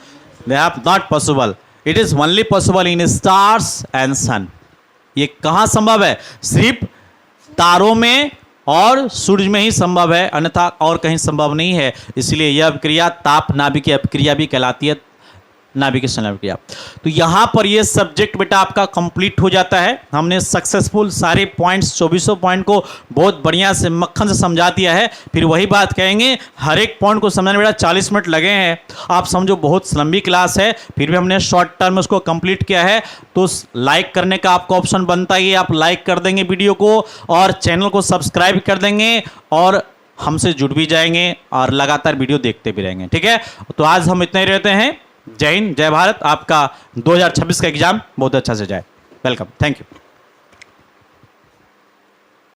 not possible, it is only possible in stars and sun. ये कहां संभव है, सिर्फ तारों में और सूर्य में ही संभव है, अन्यथा और कहीं संभव नहीं है। इसलिए यह अभिक्रिया ताप नाभिकीय अभिक्रिया भी कहलाती है, नाभिकीय संलयन अभिक्रिया। तो यहां पर यह सब्जेक्ट बेटा आपका कंप्लीट हो जाता है। हमने सक्सेसफुल सारे पॉइंट्स 2400 पॉइंट को बहुत बढ़िया से मक्खन से समझा दिया है। फिर वही बात कहेंगे, हर एक पॉइंट को समझने में बेटा 40 मिनट लगे हैं। आप समझो बहुत लंबी क्लास है, फिर भी हमने शॉर्ट टर्म में उसको कंप्लीट किया है। तो लाइक करने का आपका ऑप्शन बनता ही है, आप लाइक कर देंगे वीडियो को, और चैनल को सब्सक्राइब कर देंगे, और हमसे जुड़ भी जाएंगे, और लगातार वीडियो देखते भी रहेंगे, ठीक है। तो आज हम इतने ही रहते हैं। जय हिंद, जय भारत। आपका 2026 का एग्जाम बहुत अच्छा से जाए। Welcome, thank you.